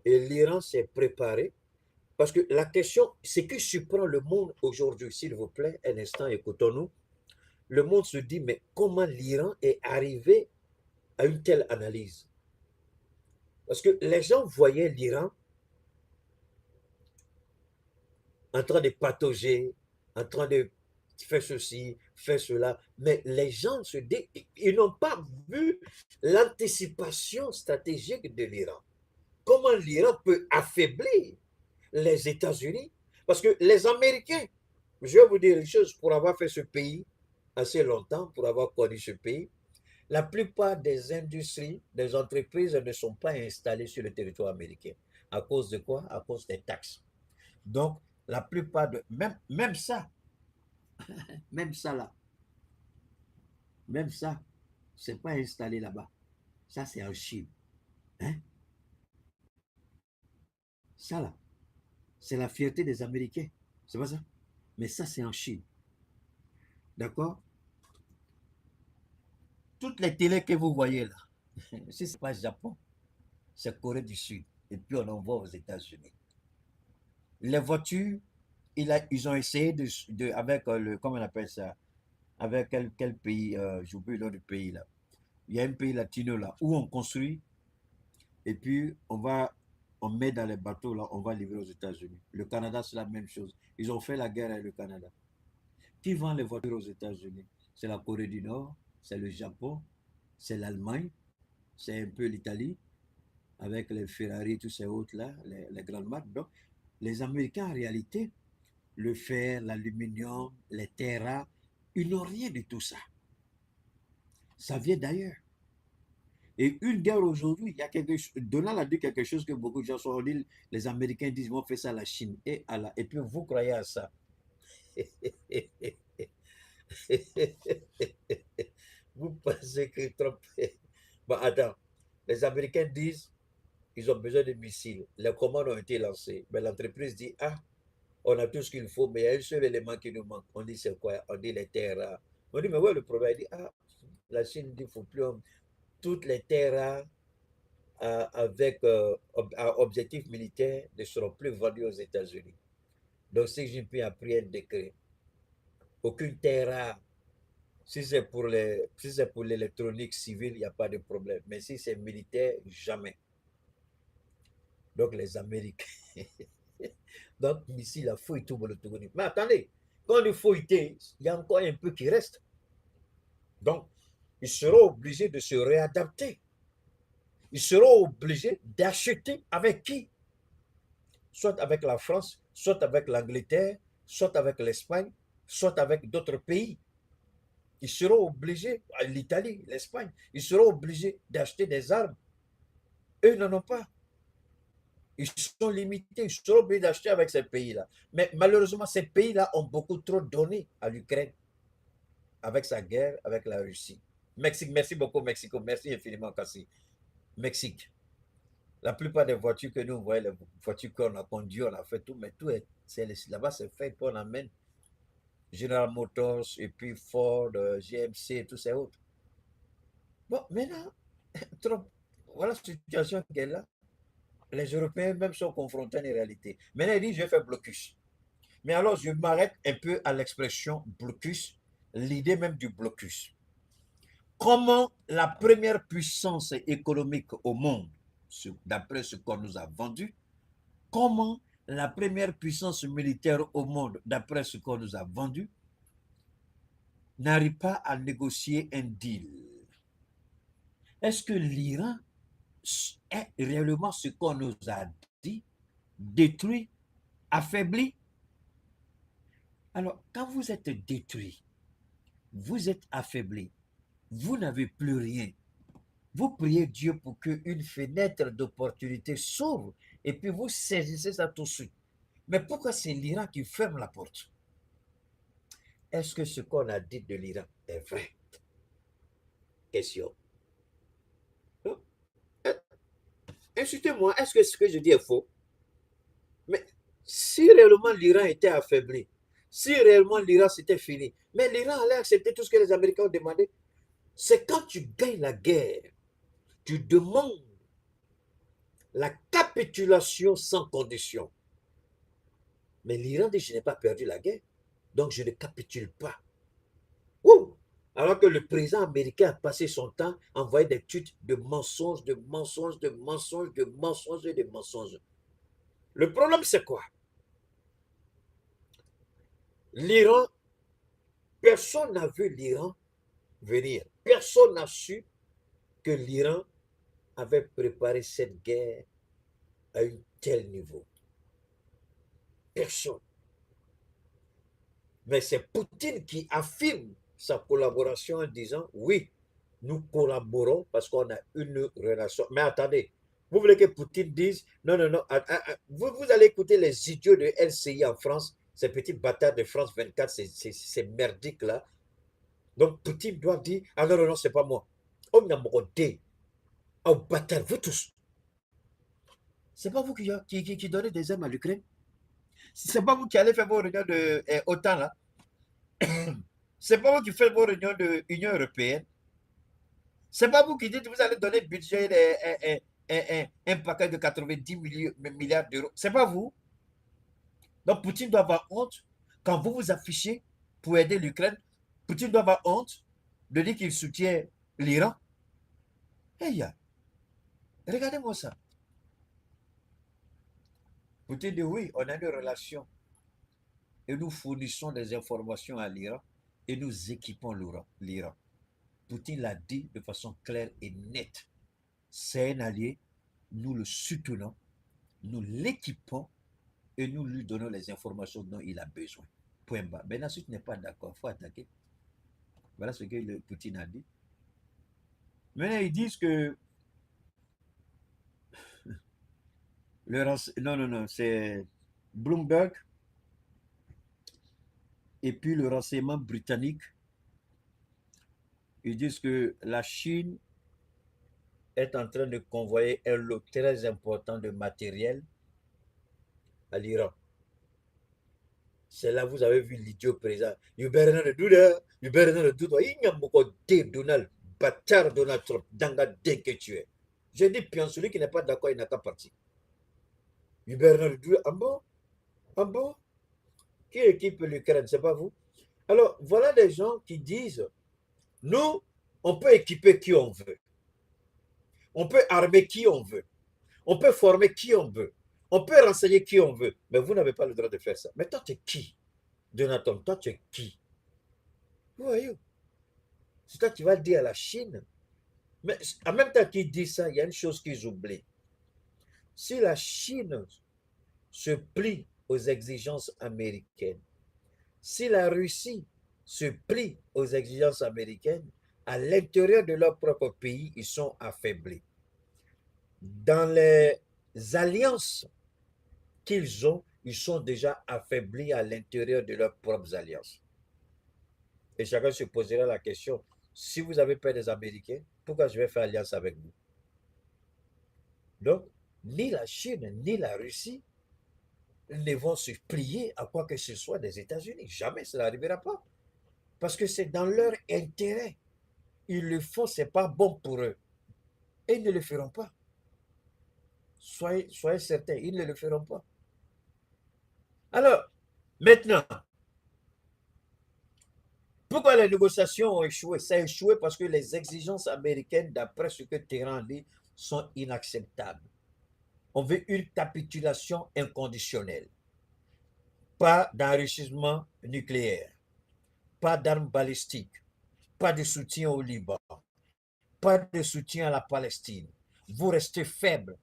A: Et l'Iran s'est préparé parce que la question, ce qui surprend le monde aujourd'hui, s'il vous plaît, un instant, écoutons-nous. Le monde se dit, mais comment l'Iran est arrivé à une telle analyse? Parce que les gens voyaient l'Iran en train de patauger, en train de faire ceci, faire cela, mais les gens se disent, ils n'ont pas vu l'anticipation stratégique de l'Iran. Comment l'Iran peut affaiblir les États-Unis? Parce que les Américains, je vais vous dire une chose, pour avoir fait ce pays assez longtemps, pour avoir connu ce pays, la plupart des industries, des entreprises ne sont pas installées sur le territoire américain. À cause de quoi? À cause des taxes. Donc, la plupart de... Même ça là, même ça, c'est pas installé là-bas. Ça, c'est en Chine. Hein? Ça là, c'est la fierté des Américains. C'est pas ça? Mais ça, c'est en Chine. D'accord? Toutes les télés que vous voyez là, si ce n'est pas Japon, c'est Corée du Sud. Et puis on envoie aux États-Unis. Les voitures, ils ont essayé avec le, comment on appelle ça, avec quel pays, j'oublie le nom du pays là. Il y a un pays latino là, où on construit, et puis on met dans les bateaux là, on va livrer aux États-Unis. Le Canada, c'est la même chose. Ils ont fait la guerre avec le Canada. Qui vend les voitures aux États-Unis? C'est la Corée du Nord, c'est le Japon, c'est l'Allemagne, c'est un peu l'Italie, avec les Ferrari, tous ces autres-là, les grandes marques. Donc, les Américains, en réalité, le fer, l'aluminium, les terres rares, ils n'ont rien de tout ça. Ça vient d'ailleurs. Et une guerre aujourd'hui, il y a quelque chose, Donald a dit quelque chose que beaucoup de gens sont dit, les Américains disent, on fait ça à la Chine et et puis vous croyez à ça. Vous pensez que Trump... Bon, attends, les Américains disent, ils ont besoin de missiles. Les commandes ont été lancées. Mais l'entreprise dit, ah, on a tout ce qu'il faut, mais il y a un seul élément qui nous manque. On dit, c'est quoi? On dit les terres rares. On dit, mais ouais, le problème, il dit, ah, la Chine dit, il ne faut plus toutes les terres rares avec objectif militaire ne seront plus vendues aux États-Unis. Donc, Xi Jinping a pris un décret. Aucune terre rare. Si c'est pour l'électronique civile, il n'y a pas de problème. Mais si c'est militaire, jamais. Donc, les Américains. Donc, ici, la fouille tout le tour. Mais attendez, quand il fouille, il y a encore un peu qui reste. Donc, ils seront obligés de se réadapter. Ils seront obligés d'acheter avec qui? Soit avec la France, soit avec l'Angleterre, soit avec l'Espagne, soit avec d'autres pays. Ils seront obligés, l'Italie, l'Espagne, ils seront obligés d'acheter des armes. Eux n'en ont pas. Ils sont limités, ils seront obligés d'acheter avec ces pays-là. Mais malheureusement, ces pays-là ont beaucoup trop donné à l'Ukraine avec sa guerre avec la Russie. Mexique, merci beaucoup, Mexico. Merci infiniment, Cassie. Mexique. La plupart des voitures que nous voyons, les voitures qu'on a conduites, on a fait tout, mais tout est, là-bas, c'est fait, puis on amène General Motors, et puis Ford, GMC, et tous ces autres. Bon, maintenant, Trump, voilà la situation qu'elle a. Les Européens même sont confrontés à une réalité. Maintenant, il dit, je vais faire blocus. Mais alors, je m'arrête un peu à l'expression blocus, l'idée même du blocus. Comment la première puissance économique au monde, d'après ce qu'on nous a vendu, comment la première puissance militaire au monde, d'après ce qu'on nous a vendu, n'arrive pas à négocier un deal? Est-ce que l'Iran est réellement ce qu'on nous a dit, détruit, affaibli? Alors, quand vous êtes détruit, vous êtes affaibli, vous n'avez plus rien. Vous priez Dieu pour qu'une fenêtre d'opportunité s'ouvre et puis vous saisissez ça tout de suite. Mais pourquoi c'est l'Iran qui ferme la porte? Est-ce que ce qu'on a dit de l'Iran est vrai? Question. Insultez-moi, est-ce que ce que je dis est faux? Mais si réellement l'Iran était affaibli, si réellement l'Iran c'était fini, mais l'Iran allait accepter tout ce que les Américains ont demandé. C'est quand tu gagnes la guerre, tu demandes la capitulation sans condition. Mais l'Iran dit, je n'ai pas perdu la guerre, donc je ne capitule pas. Ouh! Alors que le président américain a passé son temps à envoyer des tweets de mensonges, de mensonges, de mensonges, de mensonges et de mensonges. Le problème, c'est quoi? L'Iran, personne n'a vu l'Iran venir. Personne n'a su que l'Iran avait préparé cette guerre à un tel niveau. Personne. Mais c'est Poutine qui affirme sa collaboration en disant, oui, nous collaborons parce qu'on a une relation. Mais attendez, vous voulez que Poutine dise, non, non, non, vous allez écouter les idiots de LCI en France, ces petits bâtards de France 24, ces merdiques là. Donc Poutine doit dire, ah non, non, non, c'est pas moi. On a mordé. Oh, bâtard, vous tous. C'est pas vous qui donnez des armes à l'Ukraine? C'est pas vous qui allez faire vos réunions de OTAN là? C'est pas vous qui faites vos réunions de l'Union européenne? C'est pas vous qui dites que vous allez donner budget un paquet de 90 milliards d'euros? C'est pas vous? Donc Poutine doit avoir honte quand vous vous affichez pour aider l'Ukraine. Poutine doit avoir honte de dire qu'il soutient l'Iran. Hey, regardez-moi ça. Poutine dit oui, on a une relation et nous fournissons des informations à l'Iran et nous équipons l'Iran. Poutine l'a dit de façon claire et nette. C'est un allié, nous le soutenons, nous l'équipons et nous lui donnons les informations dont il a besoin. Point bas. Mais ensuite, n'est pas d'accord, il faut attaquer. Voilà ce que Poutine a dit. Maintenant, ils disent que non, c'est Bloomberg et puis le renseignement britannique. Ils disent que la Chine est en train de convoyer un lot très important de matériel à l'Iran. C'est là vous avez vu l'idiot président. You better not do that. You better not do that. Il y a beaucoup de Donald, bâtard Donald Trump, danga dès que tu es. J'ai dit, puis celui qui n'est pas d'accord, il n'a qu'à partir. You better not do that. Ah bon? Ah bon? Qui équipe l'Ukraine? C'est pas vous? Alors, voilà des gens qui disent, nous, on peut équiper qui on veut. On peut armer qui on veut. On peut former qui on veut. On peut renseigner qui on veut. Mais vous n'avez pas le droit de faire ça. Mais toi, tu es qui? Jonathan, toi, tu es qui? Who are you? C'est toi qui vas dire à la Chine. Mais en même temps qu'ils disent ça, il y a une chose qu'ils oublient. Si la Chine se plie aux exigences américaines, si la Russie se plient aux exigences américaines, à l'intérieur de leur propre pays, ils sont affaiblis. Dans les alliances qu'ils ont, ils sont déjà affaiblis à l'intérieur de leurs propres alliances. Et chacun se posera la question, si vous avez peur des Américains, pourquoi je vais faire alliance avec vous? Donc, ni la Chine, ni la Russie ne vont se plier à quoi que ce soit des États-Unis. Jamais ça n'arrivera pas. Parce que c'est dans leur intérêt. Ils le font, ce n'est pas bon pour eux. Et ils ne le feront pas. Soyez certains, ils ne le feront pas. Alors, maintenant, pourquoi les négociations ont échoué? Ça a échoué parce que les exigences américaines, d'après ce que Téhéran dit, sont inacceptables. On veut une capitulation inconditionnelle. Pas d'enrichissement nucléaire, pas d'armes balistiques, pas de soutien au Liban, pas de soutien à la Palestine. Vous restez faible.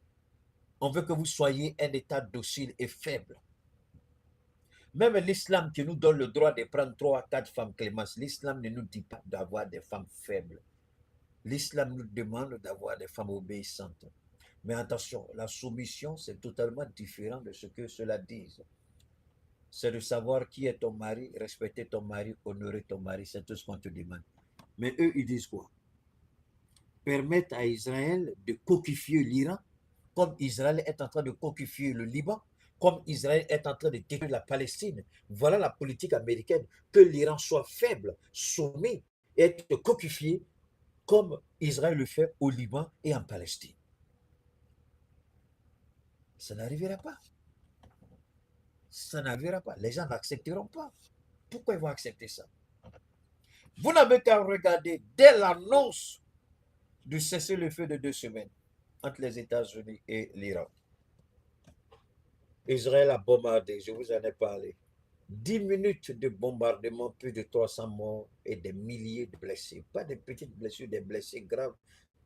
A: On veut que vous soyez un État docile et faible. Même l'islam qui nous donne le droit de prendre 3 à 4 femmes Clémence, l'islam ne nous dit pas d'avoir des femmes faibles. L'islam nous demande d'avoir des femmes obéissantes. Mais attention, la soumission, c'est totalement différent de ce que cela dit. C'est de savoir qui est ton mari, respecter ton mari, honorer ton mari, c'est tout ce qu'on te demande. Mais eux, ils disent quoi? Permettre à Israël de coquifier l'Iran, comme Israël est en train de coquifier le Liban, comme Israël est en train de détruire la Palestine. Voilà la politique américaine, que l'Iran soit faible, soumis et être coquifié comme Israël le fait au Liban et en Palestine. Ça n'arrivera pas. Ça n'arrivera pas. Les gens n'accepteront pas. Pourquoi ils vont accepter ça? Vous n'avez qu'à regarder dès l'annonce du cessez-le-feu de 2 semaines entre les États-Unis et l'Iran. Israël a bombardé, je vous en ai parlé. 10 minutes de bombardement, plus de 300 morts et des milliers de blessés. Pas des petites blessures, des blessés graves.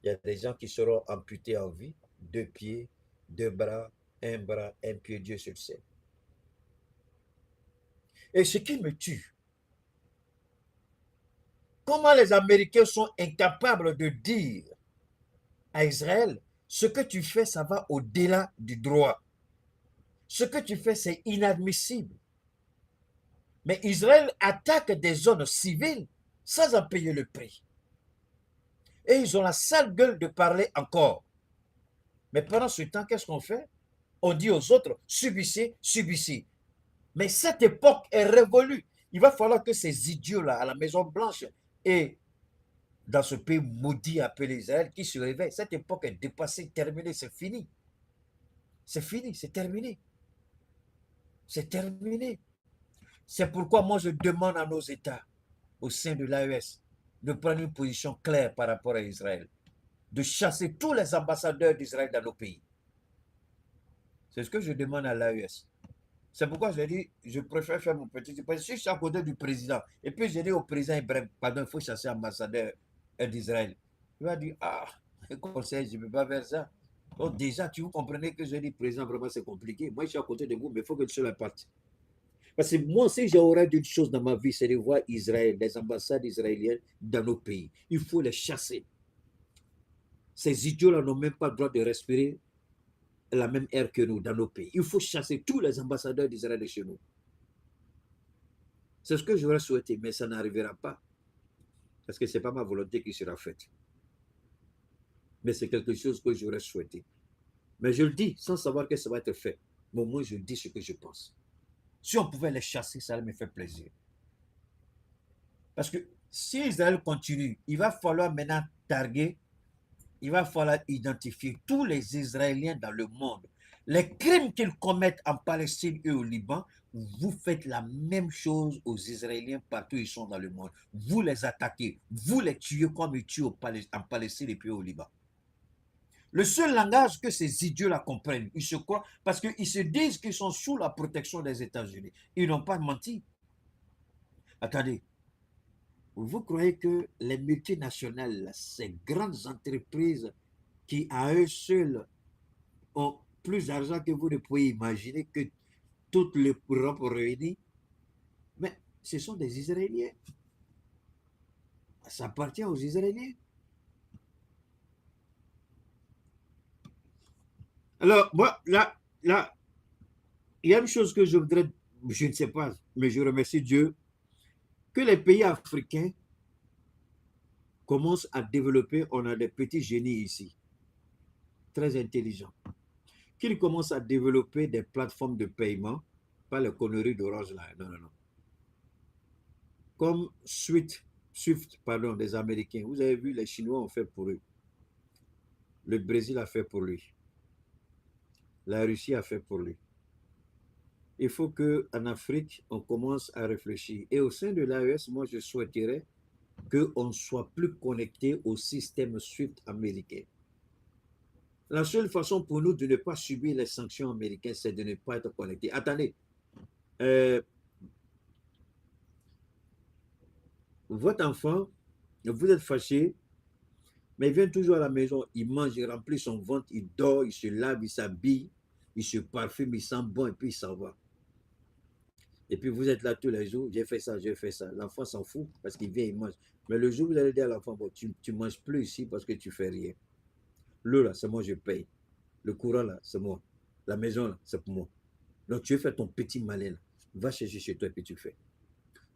A: Il y a des gens qui seront amputés en vie, 2 pieds, 2 bras, un pied, Dieu seul sait. Et ce qui me tue, comment les Américains sont incapables de dire à Israël, ce que tu fais, ça va au-delà du droit. Ce que tu fais, c'est inadmissible. Mais Israël attaque des zones civiles sans en payer le prix. Et ils ont la sale gueule de parler encore. Mais pendant ce temps, qu'est-ce qu'on fait? On dit aux autres, subissez, subissez. Mais cette époque est révolue. Il va falloir que ces idiots-là, à la Maison-Blanche et dans ce pays maudit appelé Israël, qui se réveillent. Cette époque est dépassée, terminée, c'est fini. C'est fini, c'est terminé. C'est terminé. C'est pourquoi moi je demande à nos États, au sein de l'AES, de prendre une position claire par rapport à Israël, de chasser tous les ambassadeurs d'Israël dans nos pays. C'est ce que je demande à l'AES. C'est pourquoi je dis, je préfère faire mon petit... Parce que si je suis à côté du président, et puis je dis au président Ibrahim, pardon, il faut chasser l'ambassadeur d'Israël. Il va dire, ah, conseil, je ne peux pas faire ça. Donc déjà, tu vous comprenez que je dis, président, vraiment c'est compliqué. Moi, je suis à côté de vous, mais il faut que tu sois parte. Parce que moi, si j'aurais d'une chose dans ma vie, c'est de voir Israël, les ambassades israéliennes dans nos pays. Il faut les chasser. Ces idiots-là n'ont même pas le droit de respirer la même air que nous dans nos pays. Il faut chasser tous les ambassadeurs d'Israël de chez nous. C'est ce que j'aurais souhaité, mais ça n'arrivera pas. Parce que ce n'est pas ma volonté qui sera faite. Mais c'est quelque chose que j'aurais souhaité. Mais je le dis sans savoir que ça va être fait. Mais au moins, je dis ce que je pense. Si on pouvait les chasser, ça me fait plaisir. Parce que si Israël continue, il va falloir maintenant targuer, il va falloir identifier tous les Israéliens dans le monde. Les crimes qu'ils commettent en Palestine et au Liban, vous faites la même chose aux Israéliens partout où ils sont dans le monde. Vous les attaquez, vous les tuez comme ils tuent en Palestine et puis au Liban. Le seul langage que ces idiots-là comprennent, ils se croient, parce qu'ils se disent qu'ils sont sous la protection des États-Unis. Ils n'ont pas menti. Attendez, vous croyez que les multinationales, ces grandes entreprises qui à eux seuls ont plus d'argent que vous ne pouvez imaginer, que toute l'Europe réunie, mais ce sont des Israéliens. Ça appartient aux Israéliens. Alors, moi, là, il y a une chose que je voudrais, je ne sais pas, mais je remercie Dieu, que les pays africains commencent à développer, on a des petits génies ici, très intelligents, qu'ils commencent à développer des plateformes de paiement, pas les conneries d'Orange là, non, non, non. Comme Swift, pardon, des Américains. Vous avez vu, les Chinois ont fait pour eux. Le Brésil a fait pour lui. La Russie a fait pour lui. Il faut qu'en Afrique, on commence à réfléchir. Et au sein de l'AES, moi, je souhaiterais qu'on soit plus connecté au système SWIFT américain. La seule façon pour nous de ne pas subir les sanctions américaines, c'est de ne pas être connecté. Attendez, votre enfant, vous êtes fâché, mais il vient toujours à la maison, il mange, il remplit son ventre, il dort, il se lave, il s'habille, il se parfume, il sent bon et puis il s'en va. Et puis vous êtes là tous les jours, j'ai fait ça, j'ai fait ça. L'enfant s'en fout parce qu'il vient, il mange. Mais le jour où vous allez dire à l'enfant, bon, tu ne manges plus ici parce que tu fais rien. L'eau là, c'est moi, je paye. Le courant là, c'est moi. La maison là, c'est pour moi. Donc tu veux faire ton petit malin là. Va chercher chez toi et puis tu fais.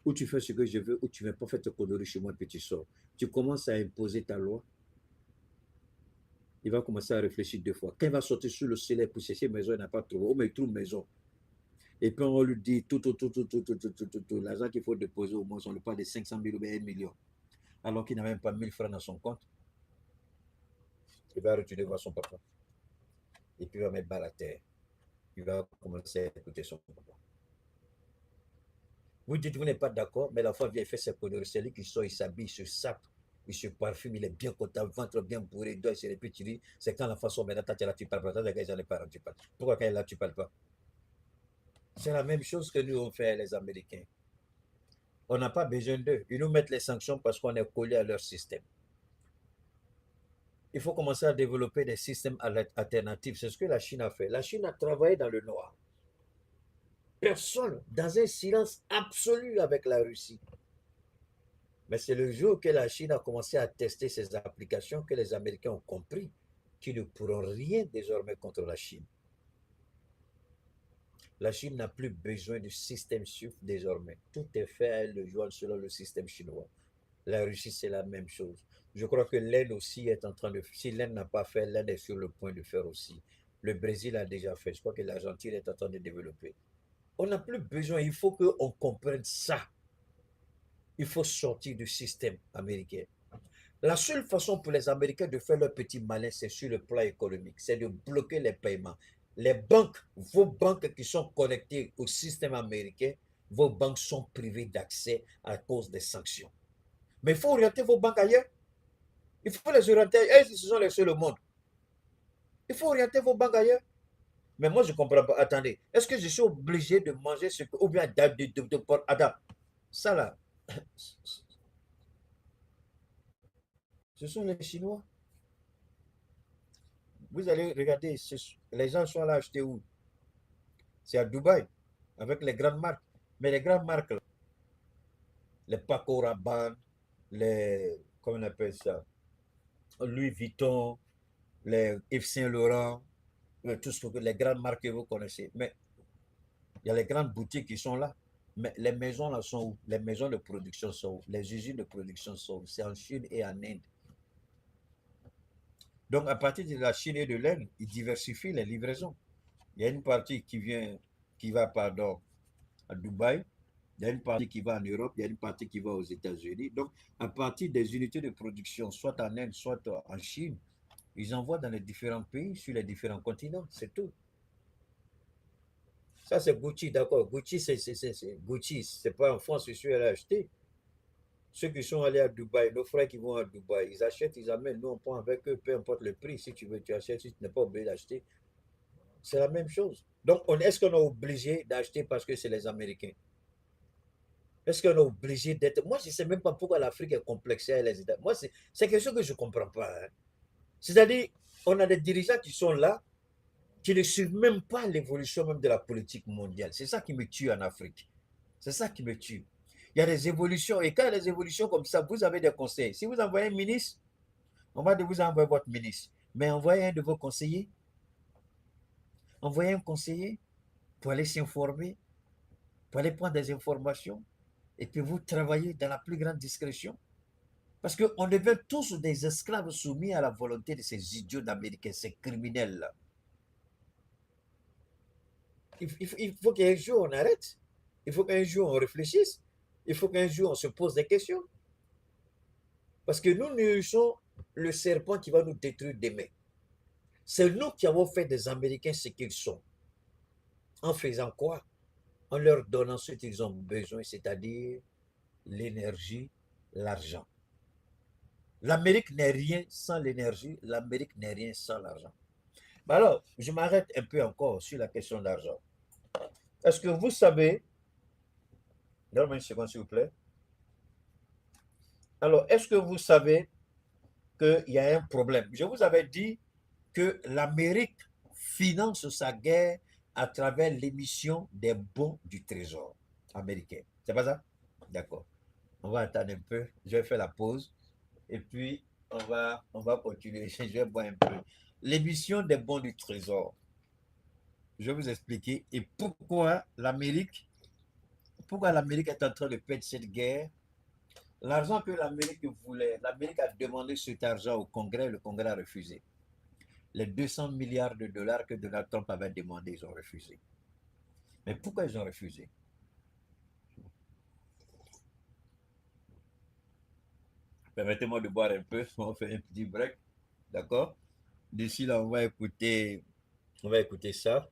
A: Ou tu fais ce que je veux, ou tu ne viens pas faire tes conneries chez moi et puis tu sors. Tu commences à imposer ta loi. Il va commencer à réfléchir 2 fois. Quand il va sortir sur le soleil pour chercher maison, il n'a pas trouvé. Oh, mais il trouve maison. Et puis on lui dit tout, l'argent qu'il faut déposer au moins, on lui parle de 500 000 ou bien 1 million. Alors qu'il n'a même pas 1000 francs dans son compte. Il va retourner voir son papa. Et puis il va mettre balle à terre. Il va commencer à écouter son papa. Vous dites, vous n'êtes pas d'accord, mais l'enfant vient faire ses conneries. C'est lui qui sort, il s'habille, il se sape, il se parfume, il est bien content, ventre bien bourré, il doit se répéter. C'est quand l'enfant sort, maintenant, tu là, tu parles pas. Les gars, ils n'en ont pas, tu parles. Pourquoi quand il est là, tu parles pas? C'est la même chose que nous, on fait les Américains. On n'a pas besoin d'eux. Ils nous mettent les sanctions parce qu'on est collé à leur système. Il faut commencer à développer des systèmes alternatifs. C'est ce que la Chine a fait. La Chine a travaillé dans le noir. Personne, dans un silence absolu avec la Russie. Mais c'est le jour que la Chine a commencé à tester ces applications que les Américains ont compris qu'ils ne pourront rien désormais contre la Chine. La Chine n'a plus besoin du système SWIFT désormais. Tout est fait à elle le jour selon le système chinois. La Russie, c'est la même chose. Je crois que l'Inde aussi est en train de... Si l'Inde n'a pas fait, l'Inde est sur le point de faire aussi. Le Brésil a déjà fait. Je crois que l'Argentine est en train de développer. On n'a plus besoin. Il faut qu'on comprenne ça. Il faut sortir du système américain. La seule façon pour les Américains de faire leur petit malin, c'est sur le plan économique. C'est de bloquer les paiements. Les banques, vos banques qui sont connectées au système américain, vos banques sont privées d'accès à cause des sanctions. Mais il faut orienter vos banques ailleurs. Il faut les orienter ailleurs. Ils sont les seuls au monde. Il faut orienter vos banques ailleurs. Mais moi, je ne comprends pas. Attendez, est-ce que je suis obligé de manger ce que... Ou bien de porter... Attends, ça là, ce sont les Chinois. Vous allez regarder, les gens sont là acheter où? C'est à Dubaï, avec les grandes marques. Mais les grandes marques, là, les Paco Rabanne, les, comment on appelle ça, Louis Vuitton, les Yves Saint Laurent, tout ce que les grandes marques que vous connaissez. Mais il y a les grandes boutiques qui sont là. Mais les maisons là sont où? Les maisons de production sont où? Les usines de production sont où? C'est en Chine et en Inde. Donc, à partir de la Chine et de l'Inde, ils diversifient les livraisons. Il y a une partie qui va, pardon, à Dubaï, il y a une partie qui va en Europe, il y a une partie qui va aux États-Unis. Donc, à partir des unités de production, soit en Inde, soit en Chine, ils envoient dans les différents pays, sur les différents continents, c'est tout. Ça, c'est Gucci, d'accord. Gucci, Gucci, c'est pas en France, je suis allé acheter. Ceux qui sont allés à Dubaï, nos frères qui vont à Dubaï, ils achètent, ils amènent, nous on prend avec eux, peu importe le prix. Si tu veux, tu achètes, si tu n'es pas obligé d'acheter. C'est la même chose. Donc, est-ce qu'on est obligé d'acheter parce que c'est les Américains? Est-ce qu'on est obligé d'être... Moi, je ne sais même pas pourquoi l'Afrique est complexée à les États. Moi, c'est quelque chose que je ne comprends pas. Hein. C'est-à-dire, on a des dirigeants qui sont là, qui ne suivent même pas l'évolution même de la politique mondiale. C'est ça qui me tue en Afrique. C'est ça qui me tue. Il y a des évolutions. Et quand il y a des évolutions comme ça, vous avez des conseils. Si vous envoyez un ministre, on va vous envoyer votre ministre. Mais envoyez un de vos conseillers. Envoyez un conseiller pour aller s'informer, pour aller prendre des informations. Et puis vous travaillez dans la plus grande discrétion. Parce qu'on devient tous des esclaves soumis à la volonté de ces idiots d'Américains, ces criminels-là. Il faut qu'un jour on arrête. Il faut qu'un jour on réfléchisse. Il faut qu'un jour on se pose des questions. Parce que nous nourrissons le serpent qui va nous détruire demain. C'est nous qui avons fait des Américains ce qu'ils sont. En faisant quoi? En leur donnant ce qu'ils ont besoin, c'est-à-dire l'énergie, l'argent. L'Amérique n'est rien sans l'énergie, l'Amérique n'est rien sans l'argent. Alors, je m'arrête un peu encore sur la question d'argent. Est-ce que vous savez, donne-moi une seconde s'il vous plaît. Alors, est-ce que vous savez qu'il y a un problème? Je vous avais dit que l'Amérique finance sa guerre à travers l'émission des bons du trésor américain. C'est pas ça? D'accord. On va attendre un peu. Je vais faire la pause. Et puis, on va continuer. Je vais boire un peu. L'émission des bons du trésor. Je vais vous expliquer. Et pourquoi l'Amérique est en train de perdre cette guerre. L'argent que l'Amérique voulait, l'Amérique a demandé cet argent au Congrès, le Congrès a refusé. Les 200 milliards de dollars que Donald Trump avait demandé, ils ont refusé. Mais pourquoi ils ont refusé? Permettez-moi de boire un peu, on fait un petit break, d'accord? D'ici là, on va écouter ça.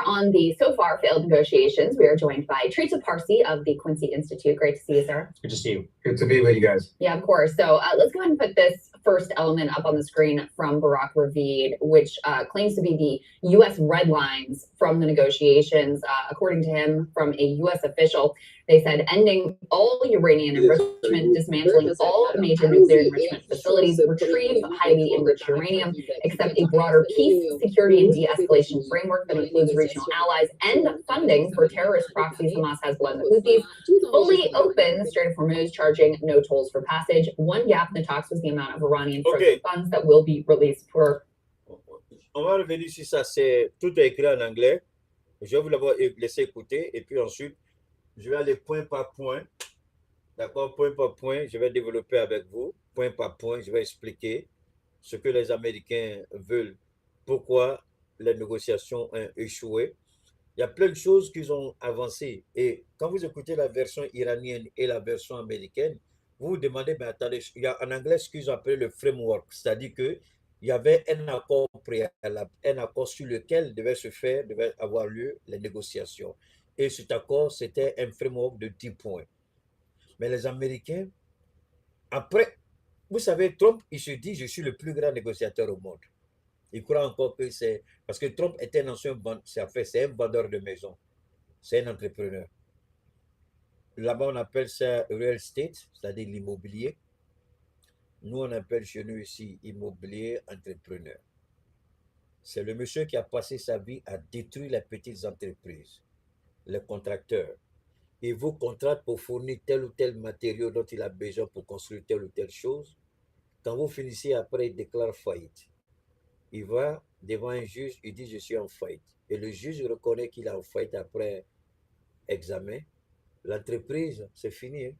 D: On the so far failed negotiations, we are joined by Teresa Parsi of the Quincy Institute. Great to see you, sir.
E: Good to see you. Good to be with you guys.
D: Yeah, of course. So let's go ahead and put this first element up on the screen from Barack Ravid, which claims to be the U.S. red lines from the negotiations. According to him, from a U.S. official, they said ending all uranium enrichment, dismantling all major nuclear enrichment facilities, retrieve highly enriched uranium, accept a broader peace, security, and de-escalation framework that includes regional allies, and funding for terrorist proxies Hamas, Hezbollah, and the Houthis, fully open the Strait of Hormuz, charging no tolls for passage. One gap in the talks was the amount of Iranian frozen funds that will be released for.
A: On va revenir sur ça, c'est tout est écrit en anglais. Je vais vous l'avoir laissé écouter et puis ensuite, je vais aller point par point. D'accord, point par point, je vais développer avec vous. Point par point, je vais expliquer ce que les Américains veulent, pourquoi les négociations ont échoué. Il y a plein de choses qu'ils ont avancées. Et quand vous écoutez la version iranienne et la version américaine, vous vous demandez, mais attendez, il y a en anglais ce qu'ils ont appelé le framework, c'est-à-dire qu'il y avait un accord préalable, un accord sur lequel devaient avoir lieu les négociations. Et cet accord, c'était un framework de 10 points. Mais les Américains, après, vous savez, Trump, il se dit, je suis le plus grand négociateur au monde. Il croit encore que c'est... Parce que Trump était un ancien c'est un vendeur de maison. C'est un entrepreneur. Là-bas, on appelle ça real estate, c'est-à-dire l'immobilier. Nous, on appelle chez nous ici immobilier entrepreneur. C'est le monsieur qui a passé sa vie à détruire les petites entreprises, les contracteurs. Il vous contracte pour fournir tel ou tel matériau dont il a besoin pour construire telle ou telle chose. Quand vous finissez après, il déclare faillite. Il va devant un juge, il dit je suis en faillite. Et le juge reconnaît qu'il est en faillite après examen. L'entreprise, c'est fini. Hein?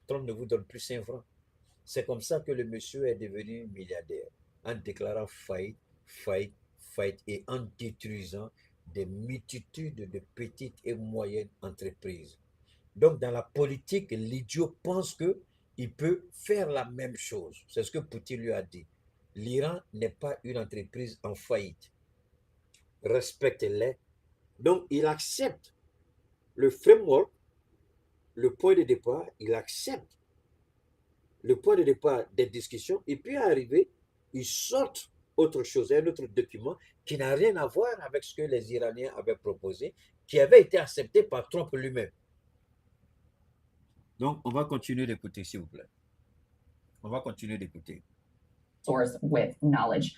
A: Trump ne vous donne plus 5 francs. C'est comme ça que le monsieur est devenu milliardaire, en déclarant faillite, faillite, faillite et en détruisant des multitudes de petites et moyennes entreprises. Donc, dans la politique, l'idiot pense qu'il peut faire la même chose. C'est ce que Poutine lui a dit. L'Iran n'est pas une entreprise en faillite. Respectez-les. Donc, il accepte le framework, le point de départ, il accepte le point de départ des discussions, et puis arrivé, il sort autre chose, un autre document qui n'a rien à voir avec ce que les Iraniens avaient proposé, qui avait été accepté par Trump lui-même. Donc, on va continuer d'écouter, s'il vous plaît. On va continuer d'écouter.
D: source with knowledge.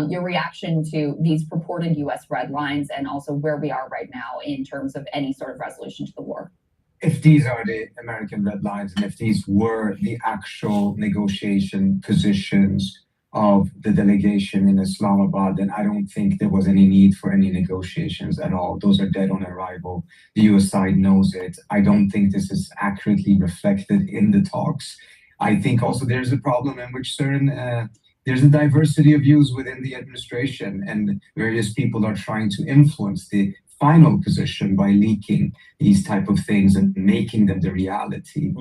D: Your reaction to these purported U.S. red lines and also where we are right now in terms of any sort of resolution to the war?
E: If these are the American red lines and if these were the actual negotiation positions of the delegation in Islamabad, then I don't think there was any need for any negotiations at all. Those are dead on arrival. The US side knows it. I don't think this is accurately reflected in the talks. I think also there's a problem in which there's a diversity of views within the administration, and various people are trying to influence the final position by leaking these type of things and making them the reality.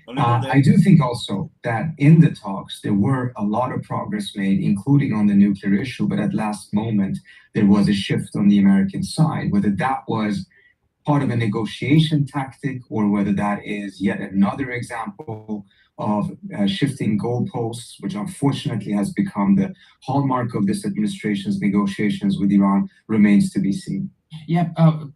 E: I do think also that in the talks, there were a lot of progress made, including on the nuclear issue, but at last moment, there was a shift on the American side. Whether that was part of a negotiation tactic or whether that is yet another example of shifting goalposts, which unfortunately has become the hallmark of this administration's negotiations with Iran, remains to be seen.
F: Yeah,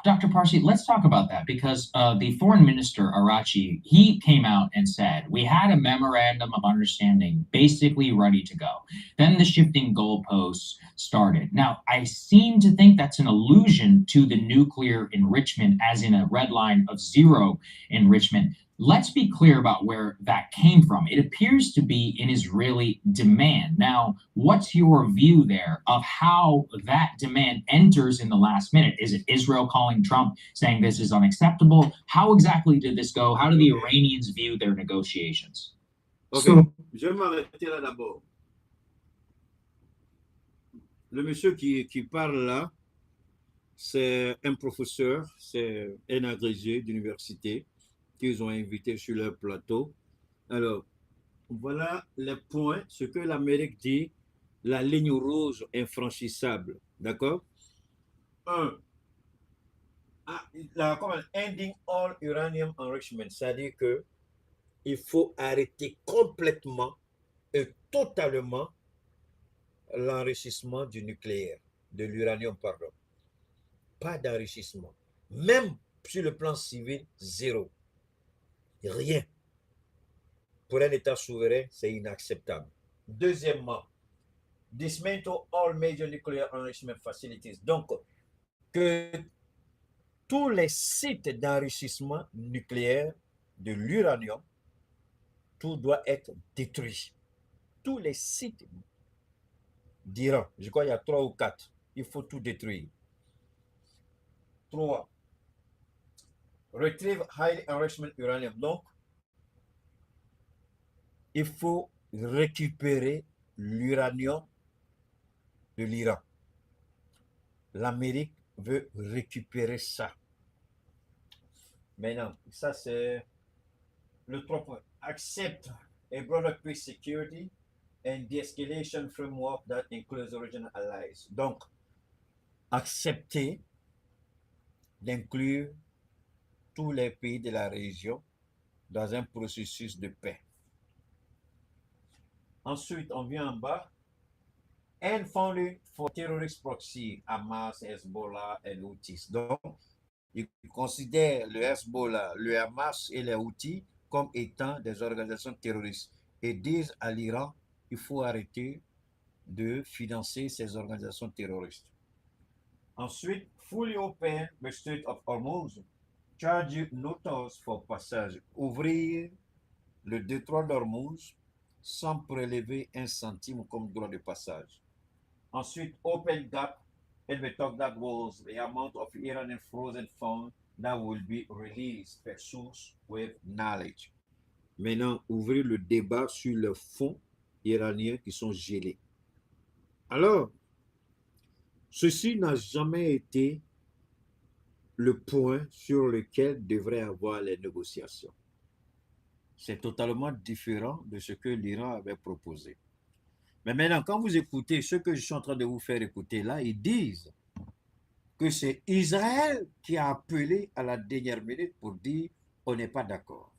F: Dr. Parsi, let's talk about that because the foreign minister, Arachi, he came out and said, we had a memorandum of understanding basically ready to go. Then the shifting goalposts started. Now, I seem to think that's an allusion to the nuclear enrichment as in a red line of zero enrichment. Let's be clear about where that came from. It appears to be an Israeli demand. Now, what's your view there of how that demand enters in the last minute? Is it Israel calling Trump saying this is unacceptable? How exactly did this go? How do the Iranians view their negotiations?
A: Ok, je vais m'arrêter là d'abord. Le monsieur qui parle là, c'est un professeur, c'est un agrégé d'université qu'ils ont invité sur leur plateau. Alors, voilà les points, ce que l'Amérique dit, la ligne rouge infranchissable, d'accord? Un, ending all uranium enrichment, c'est-à-dire que il faut arrêter complètement et totalement l'enrichissement du nucléaire, de l'uranium, pardon. Pas d'enrichissement. Même sur le plan civil, zéro. Rien. Pour un État souverain, c'est inacceptable. Deuxièmement, dismantle all major nuclear enrichment facilities. Donc, que tous les sites d'enrichissement nucléaire de l'uranium, tout doit être détruit. Tous les sites d'Iran, je crois qu'il y a 3 ou 4, il faut tout détruire. 3. Retrieve highly enrichment uranium. Donc, il faut récupérer l'uranium de l'Iran. L'Amérique veut récupérer ça. Maintenant, ça c'est le 3 points. Accept a broader peace security and de-escalation framework that includes the regional allies. Donc, accepter d'inclure tous les pays de la région dans un processus de paix. Ensuite, on vient en bas. And funding for terrorist proxy, Hamas, Hezbollah et Houthis. Donc, ils considèrent le Hezbollah, le Hamas et les Houthis comme étant des organisations terroristes et disent à l'Iran, il faut arrêter de financer ces organisations terroristes. Ensuite, fully open the Strait of Hormuz, charge no tolls for passage, ouvrir le détroit d'Hormuz sans prélever un centime comme droit de passage. Ensuite, open gap in the talk that was the amount of Iranian frozen funds that will be released per source with knowledge. Maintenant, ouvrir le débat sur les fonds iraniens qui sont gelés. Alors, ceci n'a jamais été le point sur lequel devraient avoir les négociations. C'est totalement différent de ce que l'Iran avait proposé. Mais maintenant, quand vous écoutez ce que je suis en train de vous faire écouter là, ils disent que c'est Israël qui a appelé à la dernière minute pour dire on n'est pas d'accord.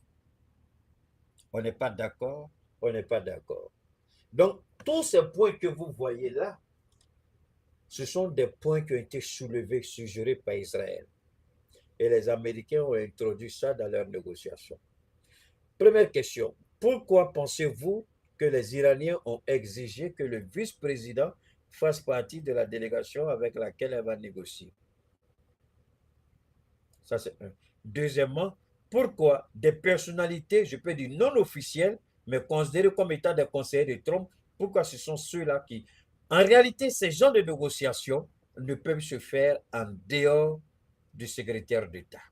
A: On n'est pas d'accord, on n'est pas d'accord. Donc, tous ces points que vous voyez là, ce sont des points qui ont été soulevés, suggérés par Israël. Et les Américains ont introduit ça dans leurs négociations. Première question, pourquoi pensez-vous que les Iraniens ont exigé que le vice-président fasse partie de la délégation avec laquelle elle va négocier. Ça, c'est un. Deuxièmement, pourquoi des personnalités, je peux dire non officielles, mais considérées comme étant des conseillers de Trump, pourquoi ce sont ceux-là qui... En réalité, ces genres de négociations ne peuvent se faire en dehors du secrétaire d'État,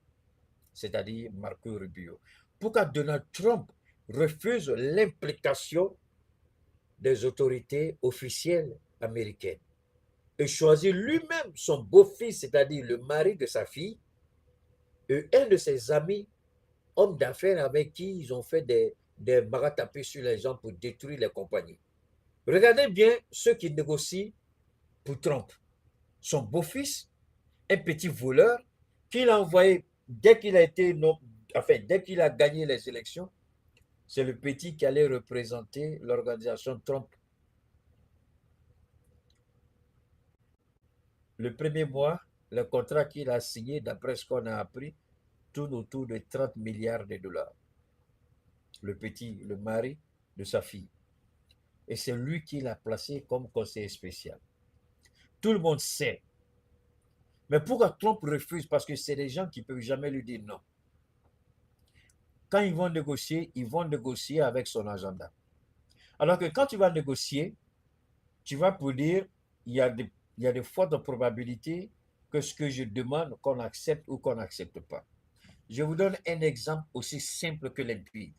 A: c'est-à-dire Marco Rubio. Pourquoi Donald Trump refuse l'implication des autorités officielles américaines et choisit lui-même son beau-fils, c'est-à-dire le mari de sa fille, et un de ses amis, hommes d'affaires avec qui ils ont fait des maratapés sur les gens pour détruire les compagnies. Regardez bien ceux qui négocient pour Trump. Son beau-fils, un petit voleur, qu'il a envoyé dès qu'il a été, enfin, dès qu'il a gagné les élections, c'est le petit qui allait représenter l'organisation Trump. Le premier mois, le contrat qu'il a signé, d'après ce qu'on a appris, tourne autour de 30 milliards de dollars. Le petit, le mari de sa fille. Et c'est lui qui l'a placé comme conseiller spécial. Tout le monde sait. Mais pourquoi Trump refuse? Parce que c'est des gens qui ne peuvent jamais lui dire non. Quand ils vont négocier avec son agenda. Alors que quand tu vas négocier, tu vas pour dire, il y a de fortes probabilités que ce que je demande, qu'on accepte ou qu'on n'accepte pas. Je vous donne un exemple aussi simple que limpide.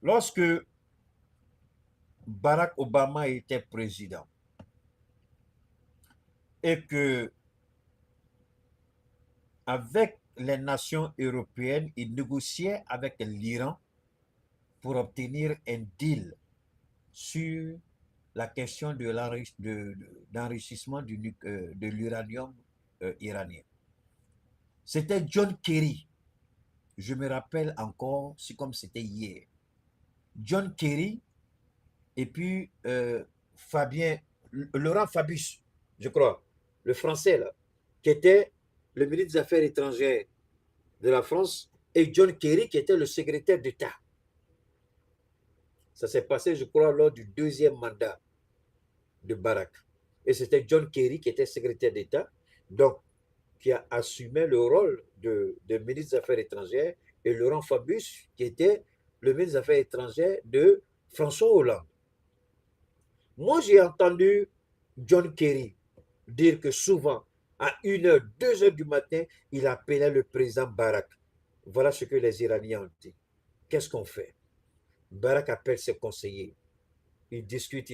A: Lorsque Barack Obama était président et que avec les nations européennes, il négociait avec l'Iran pour obtenir un deal sur la question de l'enrichissement de l'uranium iranien. C'était John Kerry. Je me rappelle encore, c'est comme c'était hier. John Kerry et puis Laurent Fabius, je crois, le français là, qui était le ministre des Affaires étrangères de la France, et John Kerry qui était le secrétaire d'État. Ça s'est passé, je crois, lors du deuxième mandat de Barack. Et c'était John Kerry qui était secrétaire d'État, donc qui a assumé le rôle de ministre des Affaires étrangères, et Laurent Fabius qui était le ministre des Affaires étrangères de François Hollande. Moi, j'ai entendu John Kerry dire que souvent, à 1h, 2h du matin, il appelait le président Barack. Voilà ce que les Iraniens ont dit. Qu'est-ce qu'on fait? Barack appelle ses conseillers. Ils discutent,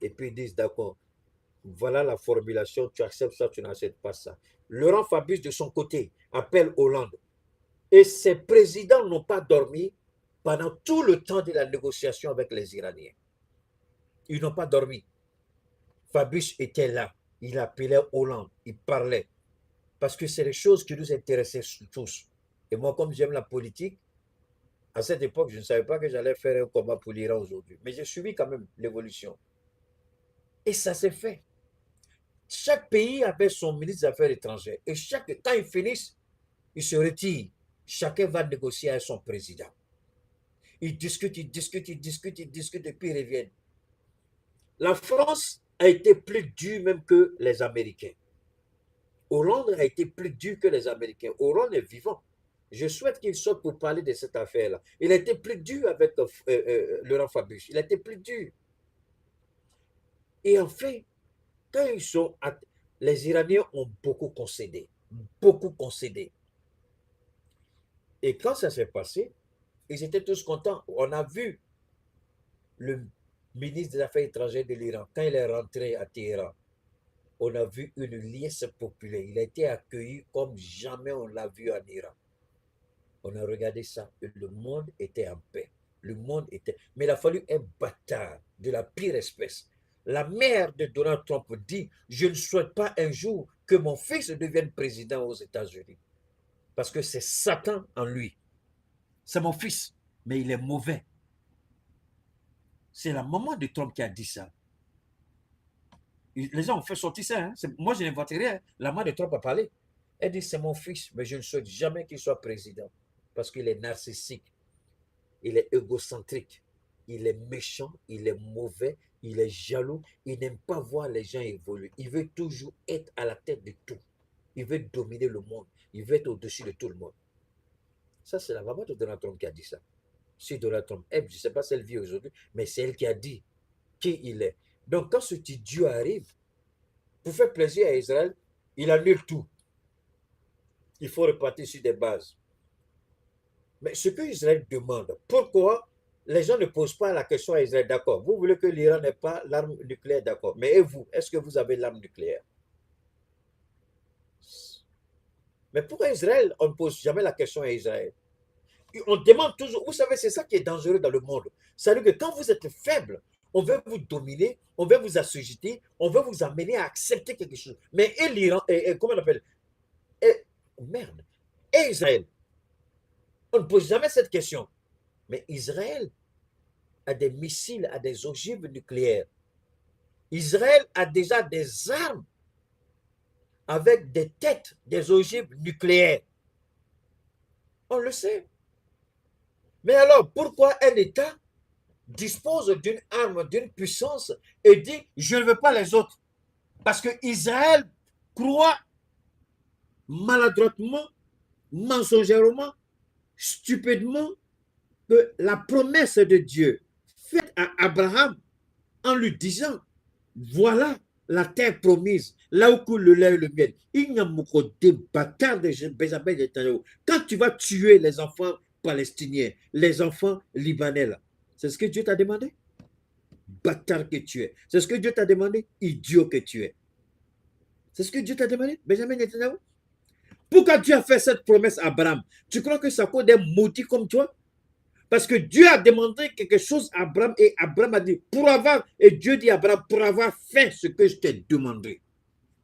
A: et puis ils disent d'accord. Voilà la formulation, tu acceptes ça, tu n'acceptes pas ça. Laurent Fabius, de son côté, appelle Hollande. Et ces présidents n'ont pas dormi pendant tout le temps de la négociation avec les Iraniens. Ils n'ont pas dormi. Fabius était là. Il appelait Hollande. Il parlait. Parce que c'est les choses qui nous intéressaient tous. Et moi, comme j'aime la politique, à cette époque, je ne savais pas que j'allais faire un combat pour l'Iran aujourd'hui. Mais j'ai suivi quand même l'évolution. Et ça s'est fait. Chaque pays avait son ministre des Affaires étrangères. Et quand ils finissent, ils se retirent. Chacun va négocier avec son président. Ils discutent, et puis ils reviennent. La France a été plus dure même que les Américains. Hollande a été plus dur que les Américains. Hollande est vivant. Je souhaite qu'il sorte pour parler de cette affaire-là. Il a été plus dur avec Laurent Fabius. Il a été plus dur. Et enfin, quand ils sont... Les Iraniens ont beaucoup concédé. Beaucoup concédé. Et quand ça s'est passé, ils étaient tous contents. On a vu le ministre des Affaires étrangères de l'Iran, quand il est rentré à Téhéran, on a vu une liesse populaire. Il a été accueilli comme jamais on l'a vu en Iran. On a regardé ça et le monde était en paix. Le monde était... Mais il a fallu un bâtard de la pire espèce. La mère de Donald Trump dit, je ne souhaite pas un jour que mon fils devienne président aux États-Unis. Parce que c'est Satan en lui. C'est mon fils, mais il est mauvais. C'est la maman de Trump qui a dit ça. Les gens ont fait sortir ça. Hein. Moi, je n'invente rien. La maman de Trump a parlé. Elle dit, c'est mon fils, mais je ne souhaite jamais qu'il soit président. Parce qu'il est narcissique. Il est égocentrique. il est méchant, il est mauvais, il est jaloux, il n'aime pas voir les gens évoluer. Il veut toujours être à la tête de tout. Il veut dominer le monde. Il veut être au-dessus de tout le monde. Ça, c'est la maman de Donald Trump qui a dit ça. Si Donald Trump aime, je ne sais pas si elle vit aujourd'hui, mais c'est elle qui a dit qui il est. Donc, quand ce petit Dieu arrive, pour faire plaisir à Israël, il annule tout. Il faut repartir sur des bases. Mais ce que Israël demande, pourquoi les gens ne posent pas la question à Israël, d'accord, vous voulez que l'Iran n'ait pas l'arme nucléaire, d'accord, mais et vous, est-ce que vous avez l'arme nucléaire? Mais pourquoi Israël, on ne pose jamais la question à Israël? On demande toujours, vous savez, c'est ça qui est dangereux dans le monde. C'est-à-dire que quand vous êtes faible, on veut vous dominer, on veut vous assujetter, on veut vous amener à accepter quelque chose. Mais et l'Iran, comment on appelle? Et, merde. Et Israël? On ne pose jamais cette question. Mais Israël a des missiles, a des ogives nucléaires. Israël a déjà des armes avec des têtes, des ogives nucléaires. On le sait. Mais alors, pourquoi un État dispose d'une arme, d'une puissance et dit, je ne veux pas les autres? Parce que Israël croit maladroitement, mensongèrement, stupidement, que la promesse de Dieu faite à Abraham en lui disant, voilà la terre promise, là où coule le lait et le miel. Il n'y a pas de bâtard de Benjamin Netanyahu. Quand tu vas tuer les enfants palestiniens, les enfants libanais, c'est ce que Dieu t'a demandé? Bâtard que tu es. C'est ce que Dieu t'a demandé? Idiot que tu es. C'est ce que Dieu t'a demandé, Benjamin Netanyahu? Pourquoi Dieu a fait cette promesse à Abraham? Tu crois que ça cause des maudits comme toi? Parce que Dieu a demandé quelque chose à Abraham et Abraham a dit, et Dieu dit à Abraham, pour avoir fait ce que je t'ai demandé.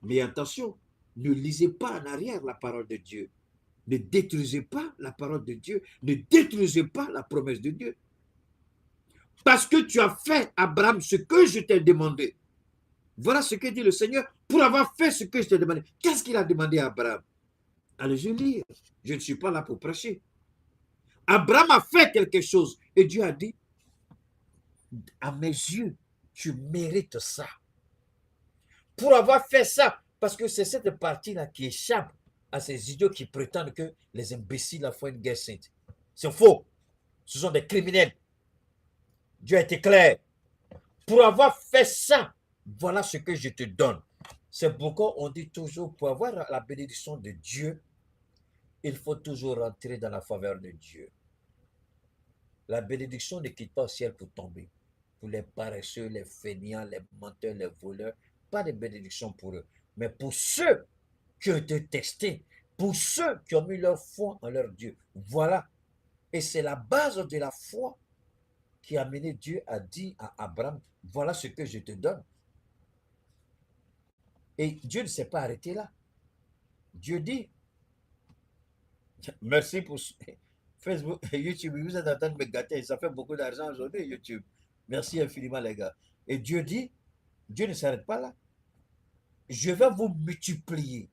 A: Mais attention, ne lisez pas en arrière la parole de Dieu. Ne détruisez pas la parole de Dieu. Ne détruisez pas la promesse de Dieu. Parce que tu as fait, Abraham, ce que je t'ai demandé. Voilà ce que dit le Seigneur, pour avoir fait ce que je t'ai demandé. Qu'est-ce qu'il a demandé à Abraham? Allez-y lire. Je ne suis pas là pour prêcher. Abraham a fait quelque chose et Dieu a dit, à mes yeux, tu mérites ça. Pour avoir fait ça, parce que c'est cette partie-là qui échappe à ces idiots qui prétendent que les imbéciles font une guerre sainte. C'est faux. Ce sont des criminels. Dieu a été clair. Pour avoir fait ça, voilà ce que je te donne. C'est pourquoi on dit toujours, pour avoir la bénédiction de Dieu, il faut toujours rentrer dans la faveur de Dieu. La bénédiction ne quitte pas au ciel pour tomber. Pour les paresseux, les fainéants, les menteurs, les voleurs, pas de bénédiction pour eux. Mais pour ceux qui ont été testés, pour ceux qui ont mis leur foi en leur Dieu, voilà. Et c'est la base de la foi qui a mené Dieu à dire à Abraham, voilà ce que je te donne. Et Dieu ne s'est pas arrêté là. Dieu dit, merci pour Facebook, YouTube, vous êtes en train de me gâter, ça fait beaucoup d'argent aujourd'hui, YouTube. Merci infiniment, les gars. Et Dieu dit, Dieu ne s'arrête pas là. Je vais vous multiplier.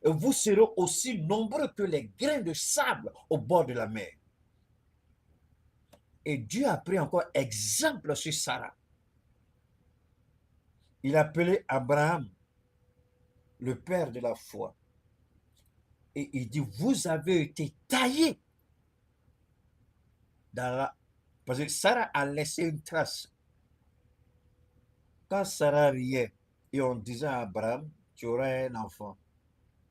A: Et vous serez aussi nombreux que les grains de sable au bord de la mer. Et Dieu a pris encore exemple sur Sarah. Il a appelé Abraham le père de la foi. Et il dit, vous avez été taillé dans la... Parce que Sarah a laissé une trace. Quand Sarah riait, et on disait à Abraham, tu auras un enfant.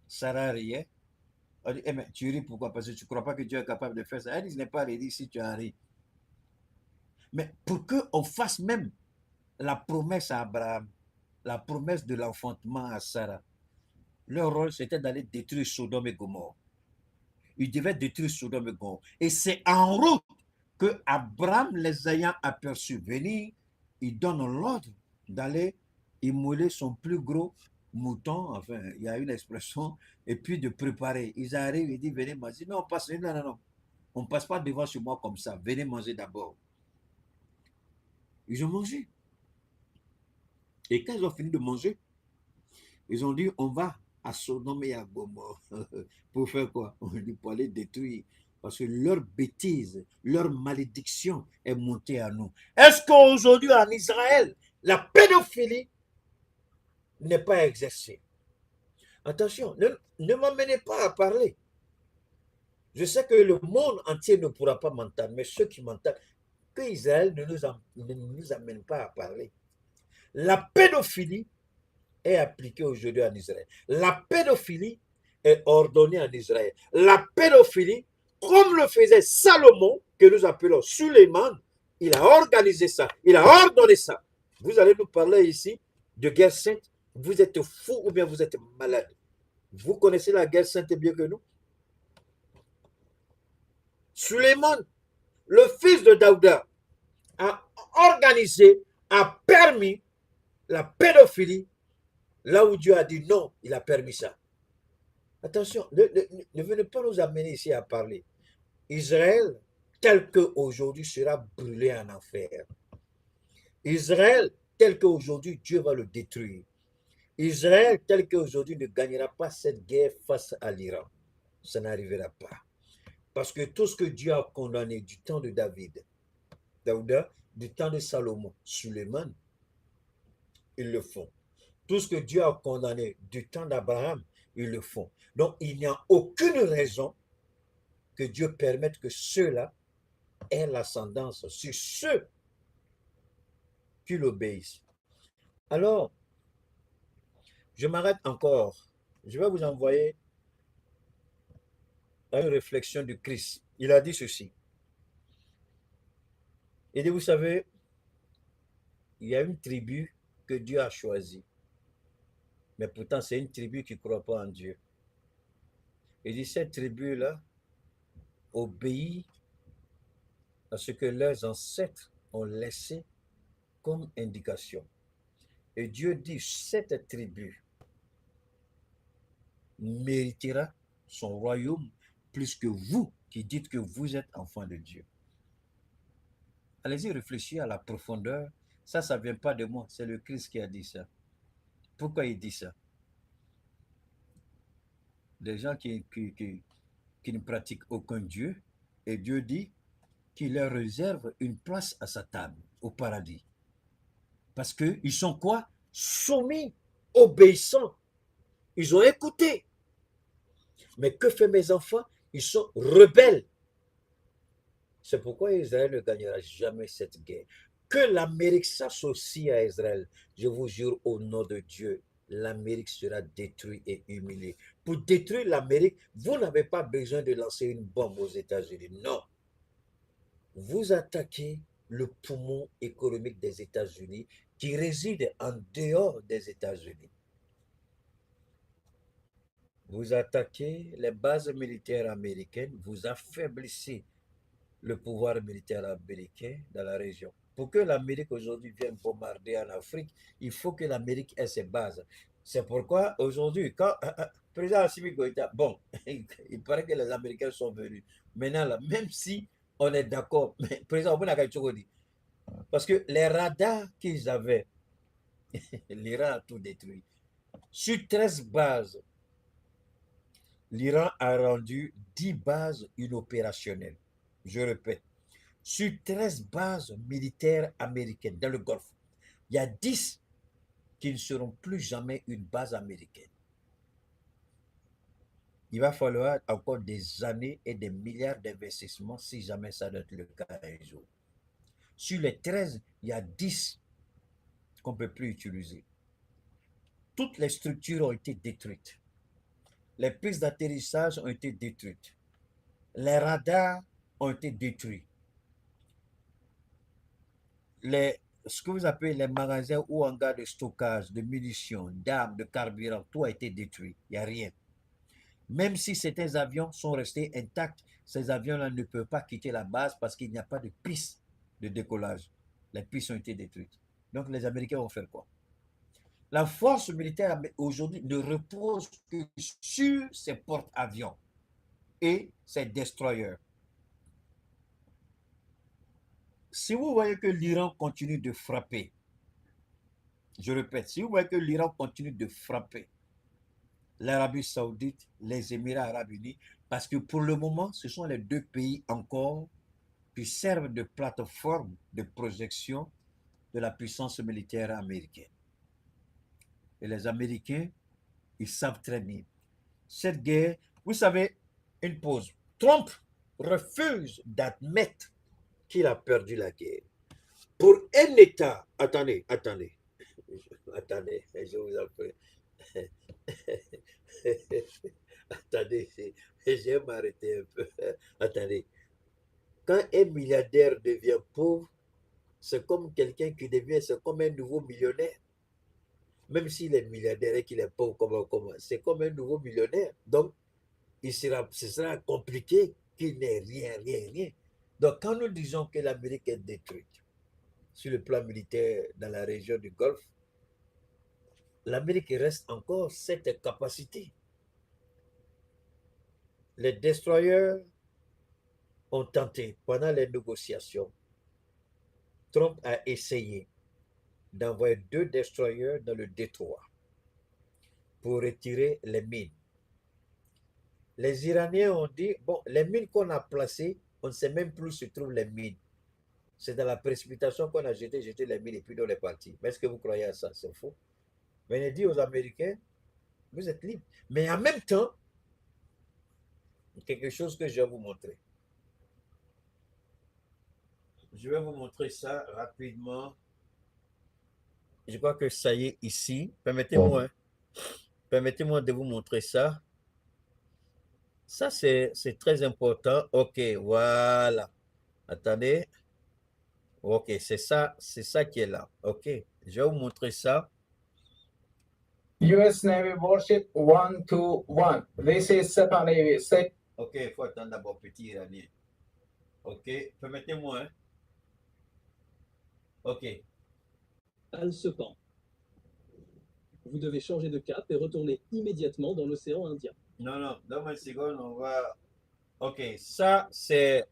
A: Sarah riait. On dit, mais tu ris pourquoi? Parce que tu ne crois pas que Dieu est capable de faire ça. Elle dit, je n'ai pas ri si tu as ri. Mais pour qu'on fasse même la promesse à Abraham, la promesse de l'enfantement à Sarah, leur rôle, c'était d'aller détruire Sodome et Gomorrhe. Ils devaient détruire Sodome et Gomorrhe. Et c'est en route que Abraham, les ayant aperçus venir, il donne l'ordre d'aller immoler son plus gros mouton, enfin, il y a une expression, et puis de préparer. Ils arrivent, ils disent, venez manger. Non, non. On ne passe pas devant chez moi comme ça. Venez manger d'abord. Ils ont mangé. Et quand ils ont fini de manger, ils ont dit, on va à Sodome et à Gomorrhe. Pour faire quoi? On dit, pour aller détruire. Parce que leur bêtise, leur malédiction est montée à nous. Est-ce qu'aujourd'hui en Israël, la pédophilie n'est pas exercée? Attention, ne m'emmenez pas à parler. Je sais que le monde entier ne pourra pas m'entendre, mais ceux qui m'entendent, que Israël ne nous amène pas à parler. La pédophilie est appliquée aujourd'hui en Israël. La pédophilie est ordonnée en Israël. La pédophilie, comme le faisait Salomon, que nous appelons Suleiman, il a organisé ça, il a ordonné ça. Vous allez nous parler ici de guerre sainte. Vous êtes fou ou bien vous êtes malade. Vous connaissez la guerre sainte mieux que nous? Suleiman, le fils de Daouda, a organisé, a permis la pédophilie là où Dieu a dit non, il a permis ça. Attention, ne venez pas nous amener ici à parler. Israël, tel qu'aujourd'hui, sera brûlé en enfer. Israël, tel qu'aujourd'hui, Dieu va le détruire. Israël, tel qu'aujourd'hui, ne gagnera pas cette guerre face à l'Iran. Ça n'arrivera pas. Parce que tout ce que Dieu a condamné du temps de David, Daouda, du temps de Salomon, Suleiman, ils le font. Tout ce que Dieu a condamné du temps d'Abraham, ils le font. Donc, il n'y a aucune raison que Dieu permette que ceux-là aient l'ascendance sur ceux qui l'obéissent. Alors, je m'arrête encore. Je vais vous envoyer à une réflexion de Christ. Il a dit ceci. Il dit, vous savez, il y a une tribu que Dieu a choisie. Mais pourtant, c'est une tribu qui ne croit pas en Dieu. Il dit, cette tribu-là obéit à ce que leurs ancêtres ont laissé comme indication. Et Dieu dit, cette tribu méritera son royaume plus que vous qui dites que vous êtes enfants de Dieu. Allez-y réfléchir à la profondeur. Ça ne vient pas de moi, c'est le Christ qui a dit ça. Pourquoi il dit ça? Des gens qui ne pratiquent aucun Dieu, et Dieu dit qu'il leur réserve une place à sa table, au paradis. Parce qu'ils sont quoi? Soumis, obéissants. Ils ont écouté. Mais que fait mes enfants? Ils sont rebelles. C'est pourquoi Israël ne gagnera jamais cette guerre. Que l'Amérique s'associe à Israël. Je vous jure au nom de Dieu, l'Amérique sera détruite et humiliée. Pour détruire l'Amérique, vous n'avez pas besoin de lancer une bombe aux États-Unis. Non. Vous attaquez le poumon économique des États-Unis qui réside en dehors des États-Unis. Vous attaquez les bases militaires américaines, vous affaiblissez le pouvoir militaire américain dans la région. Pour que l'Amérique aujourd'hui vienne bombarder en Afrique, il faut que l'Amérique ait ses bases. C'est pourquoi aujourd'hui, quand président Assimi Goïta, bon, il paraît que les Américains sont venus. Maintenant, là, même si on est d'accord, mais président, parce que les radars qu'ils avaient, l'Iran a tout détruit. Sur 13 bases, l'Iran a rendu 10 bases inopérationnelles. Je répète, sur 13 bases militaires américaines dans le Golfe, il y a 10 qui ne seront plus jamais une base américaine. Il va falloir encore des années et des milliards d'investissements si jamais ça doit être le cas un jour. Sur les 13, il y a 10 qu'on ne peut plus utiliser. Toutes les structures ont été détruites. Les pistes d'atterrissage ont été détruites. Les radars ont été détruits. Ce que vous appelez les magasins ou hangars de stockage, de munitions, d'armes, de carburant, tout a été détruit. Il n'y a rien. Même si certains avions sont restés intacts, ces avions-là ne peuvent pas quitter la base parce qu'il n'y a pas de piste de décollage. Les pistes ont été détruites. Donc les Américains vont faire quoi? La force militaire aujourd'hui ne repose que sur ses porte-avions et ses destroyers. Si vous voyez que l'Iran continue de frapper, je répète, si vous voyez que l'Iran continue de frapper l'Arabie Saoudite, les Émirats Arabes Unis, parce que pour le moment, ce sont les deux pays encore qui servent de plateforme de projection de la puissance militaire américaine. Et les Américains, ils savent très bien. Cette guerre, vous savez, une pause. Trump refuse d'admettre qu'il a perdu la guerre. Pour un État, attendez, je vous en prie. Attendez, je vais m'arrêter un peu. Attendez. Quand un milliardaire devient pauvre, c'est comme quelqu'un qui devient, c'est comme un nouveau millionnaire. Même s'il est milliardaire et qu'il est pauvre, c'est comme un nouveau millionnaire. Donc, ce sera compliqué qu'il n'ait rien. Donc, quand nous disons que l'Amérique est détruite sur le plan militaire dans la région du Golfe, l'Amérique reste encore cette capacité. Les destroyers ont tenté, pendant les négociations, Trump a essayé d'envoyer 2 destroyers dans le détroit pour retirer les mines. Les Iraniens ont dit, bon, les mines qu'on a placées, on ne sait même plus où se trouvent les mines. C'est dans la précipitation qu'on a jeté les mines et puis on est parti. Mais est-ce que vous croyez à ça? C'est faux. Mais il dit aux Américains, vous êtes libres. Mais en même temps, quelque chose que je vais vous montrer. Je vais vous montrer ça rapidement. Je crois que ça y est ici. Permettez-moi de vous montrer ça. Ça, c'est très important. OK, voilà. Attendez. OK, c'est ça qui est là. OK, je vais vous montrer ça.
G: US Navy warship 121. This is Sepa Navy.
A: OK, il faut attendre d'abord, petit Iranien. OK, permettez-moi. Hein? OK.
H: Al-Sepan. Vous devez changer de cap et retourner immédiatement dans l'océan Indien.
A: Non, donne-moi une seconde, on va... OK, ça, c'est...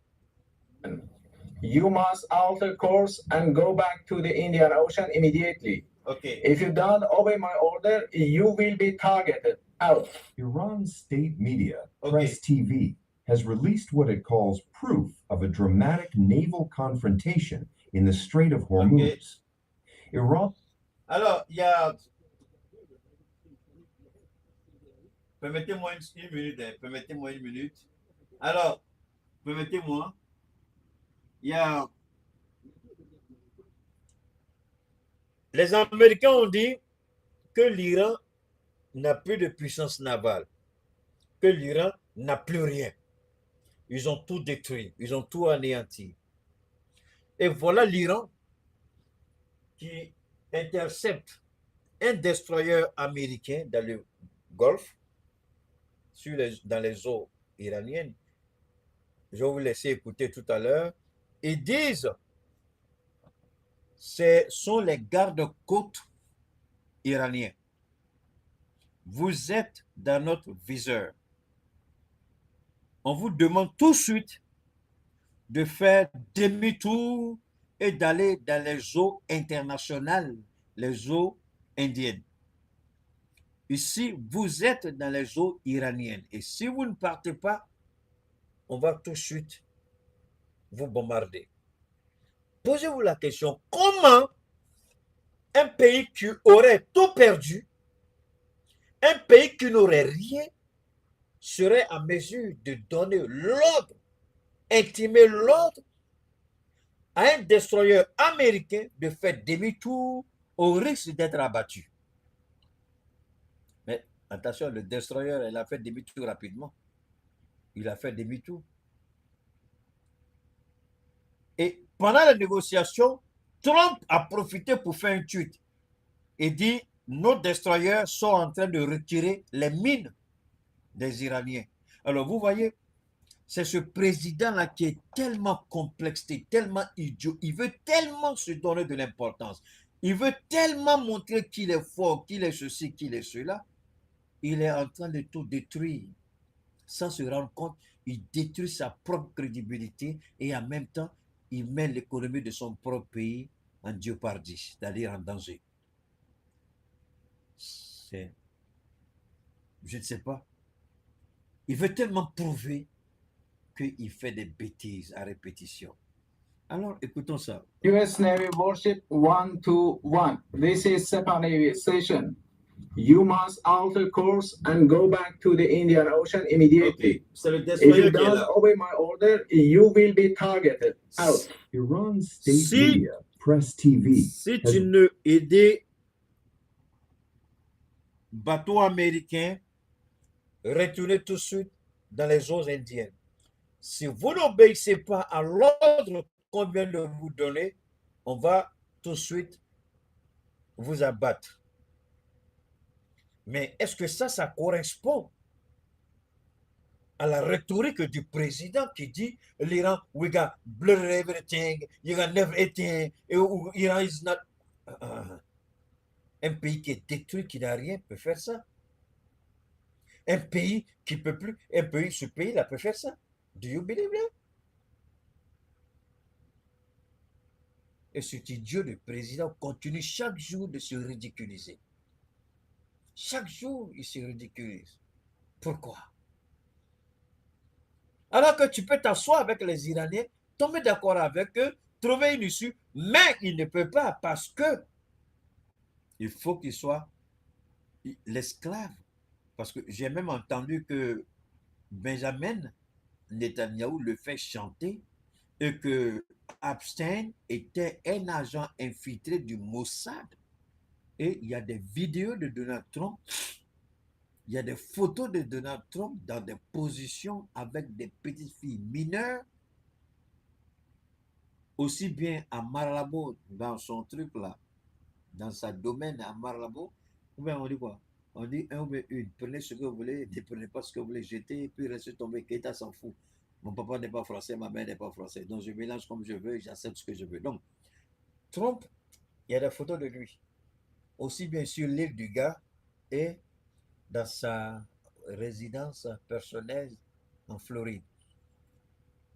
G: You must alter course and go back to the Indian Ocean immediately.
A: OK.
G: If you don't obey my order, you will be targeted. Out.
I: Iran's state media,
A: Okay.
I: Press TV, has released what it calls proof of a dramatic naval confrontation in the Strait of Hormuz. Iran.
A: Alors, il y a... Permettez-moi une minute. Permettez-moi une minute. Alors, permettez-moi. Il y a... Les Américains ont dit que l'Iran n'a plus de puissance navale, que l'Iran n'a plus rien. Ils ont tout détruit, ils ont tout anéanti. Et voilà l'Iran qui intercepte un destroyer américain dans le Golfe, dans les eaux iraniennes. Je vais vous laisser écouter tout à l'heure. Ils disent ce sont les gardes-côtes iraniens. Vous êtes dans notre viseur. On vous demande tout de suite de faire demi-tour et d'aller dans les eaux internationales, les eaux indiennes. Ici, vous êtes dans les eaux iraniennes. Et si vous ne partez pas, on va tout de suite vous bombarder. Posez-vous la question, comment un pays qui aurait tout perdu, un pays qui n'aurait rien, serait en mesure de donner l'ordre, intimer l'ordre à un destroyer américain de faire demi-tour au risque d'être abattu. Mais attention, le destroyer, il a fait demi-tour rapidement. Il a fait demi-tour. Et pendant la négociation, Trump a profité pour faire un tweet et dit nos destroyers sont en train de retirer les mines des Iraniens. Alors vous voyez, c'est ce président-là qui est tellement complexe, tellement idiot, il veut tellement se donner de l'importance, il veut tellement montrer qu'il est fort, qu'il est ceci, qu'il est cela, il est en train de tout détruire. Sans se rendre compte, il détruit sa propre crédibilité et en même temps, il met l'économie de son propre pays en jeopardy, c'est-à-dire en danger. Je ne sais pas. Il veut tellement prouver qu'il fait des bêtises à répétition. Alors, écoutons ça.
G: US Navy warship 121. This is SEPA Navy station. You must alter course and go back to the Indian Ocean immediately.
A: C'est le
G: If
A: destroyer
G: you
A: qui est
G: don't
A: là.
G: obey my order, you will be targeted. Out.
I: Iran's state
A: Si-
I: media, Press TV,
A: Si tu ne aides bateau américain, retournez tout de suite dans les eaux indiennes. Si vous n'obéissez pas à l'ordre qu'on vient de vous donner, on va tout de suite vous abattre. Mais est-ce que ça correspond à la rhétorique du président qui dit l'Iran, we got blurred everything, you got never anything, Iran is not. Un pays qui est détruit, qui n'a rien, peut faire ça. Un pays qui peut plus, ce pays-là peut faire ça. Do you believe that? Et cet idiot de président continue chaque jour de se ridiculiser. Chaque jour, il se ridiculise. Pourquoi? Alors que tu peux t'asseoir avec les Iraniens, tomber d'accord avec eux, trouver une issue, mais il ne peut pas parce que il faut qu'il soit l'esclave. Parce que j'ai même entendu que Benjamin Netanyahou le fait chanter et que Epstein était un agent infiltré du Mossad. Et il y a des vidéos de Donald Trump, il y a des photos de Donald Trump dans des positions avec des petites filles mineures, aussi bien à Mar-a-Lago, dans son truc là, dans sa domaine à Mar-a-Lago, ou bien on dit quoi? On dit un ou bien une, prenez ce que vous voulez, ne prenez pas ce que vous voulez, jetez, puis restez tomber, Keita s'en fout. Mon papa n'est pas français, ma mère n'est pas française, donc je mélange comme je veux, j'accepte ce que je veux. Donc, Trump, il y a des photos de lui, aussi bien sur l'île du gars et dans sa résidence personnelle en Floride.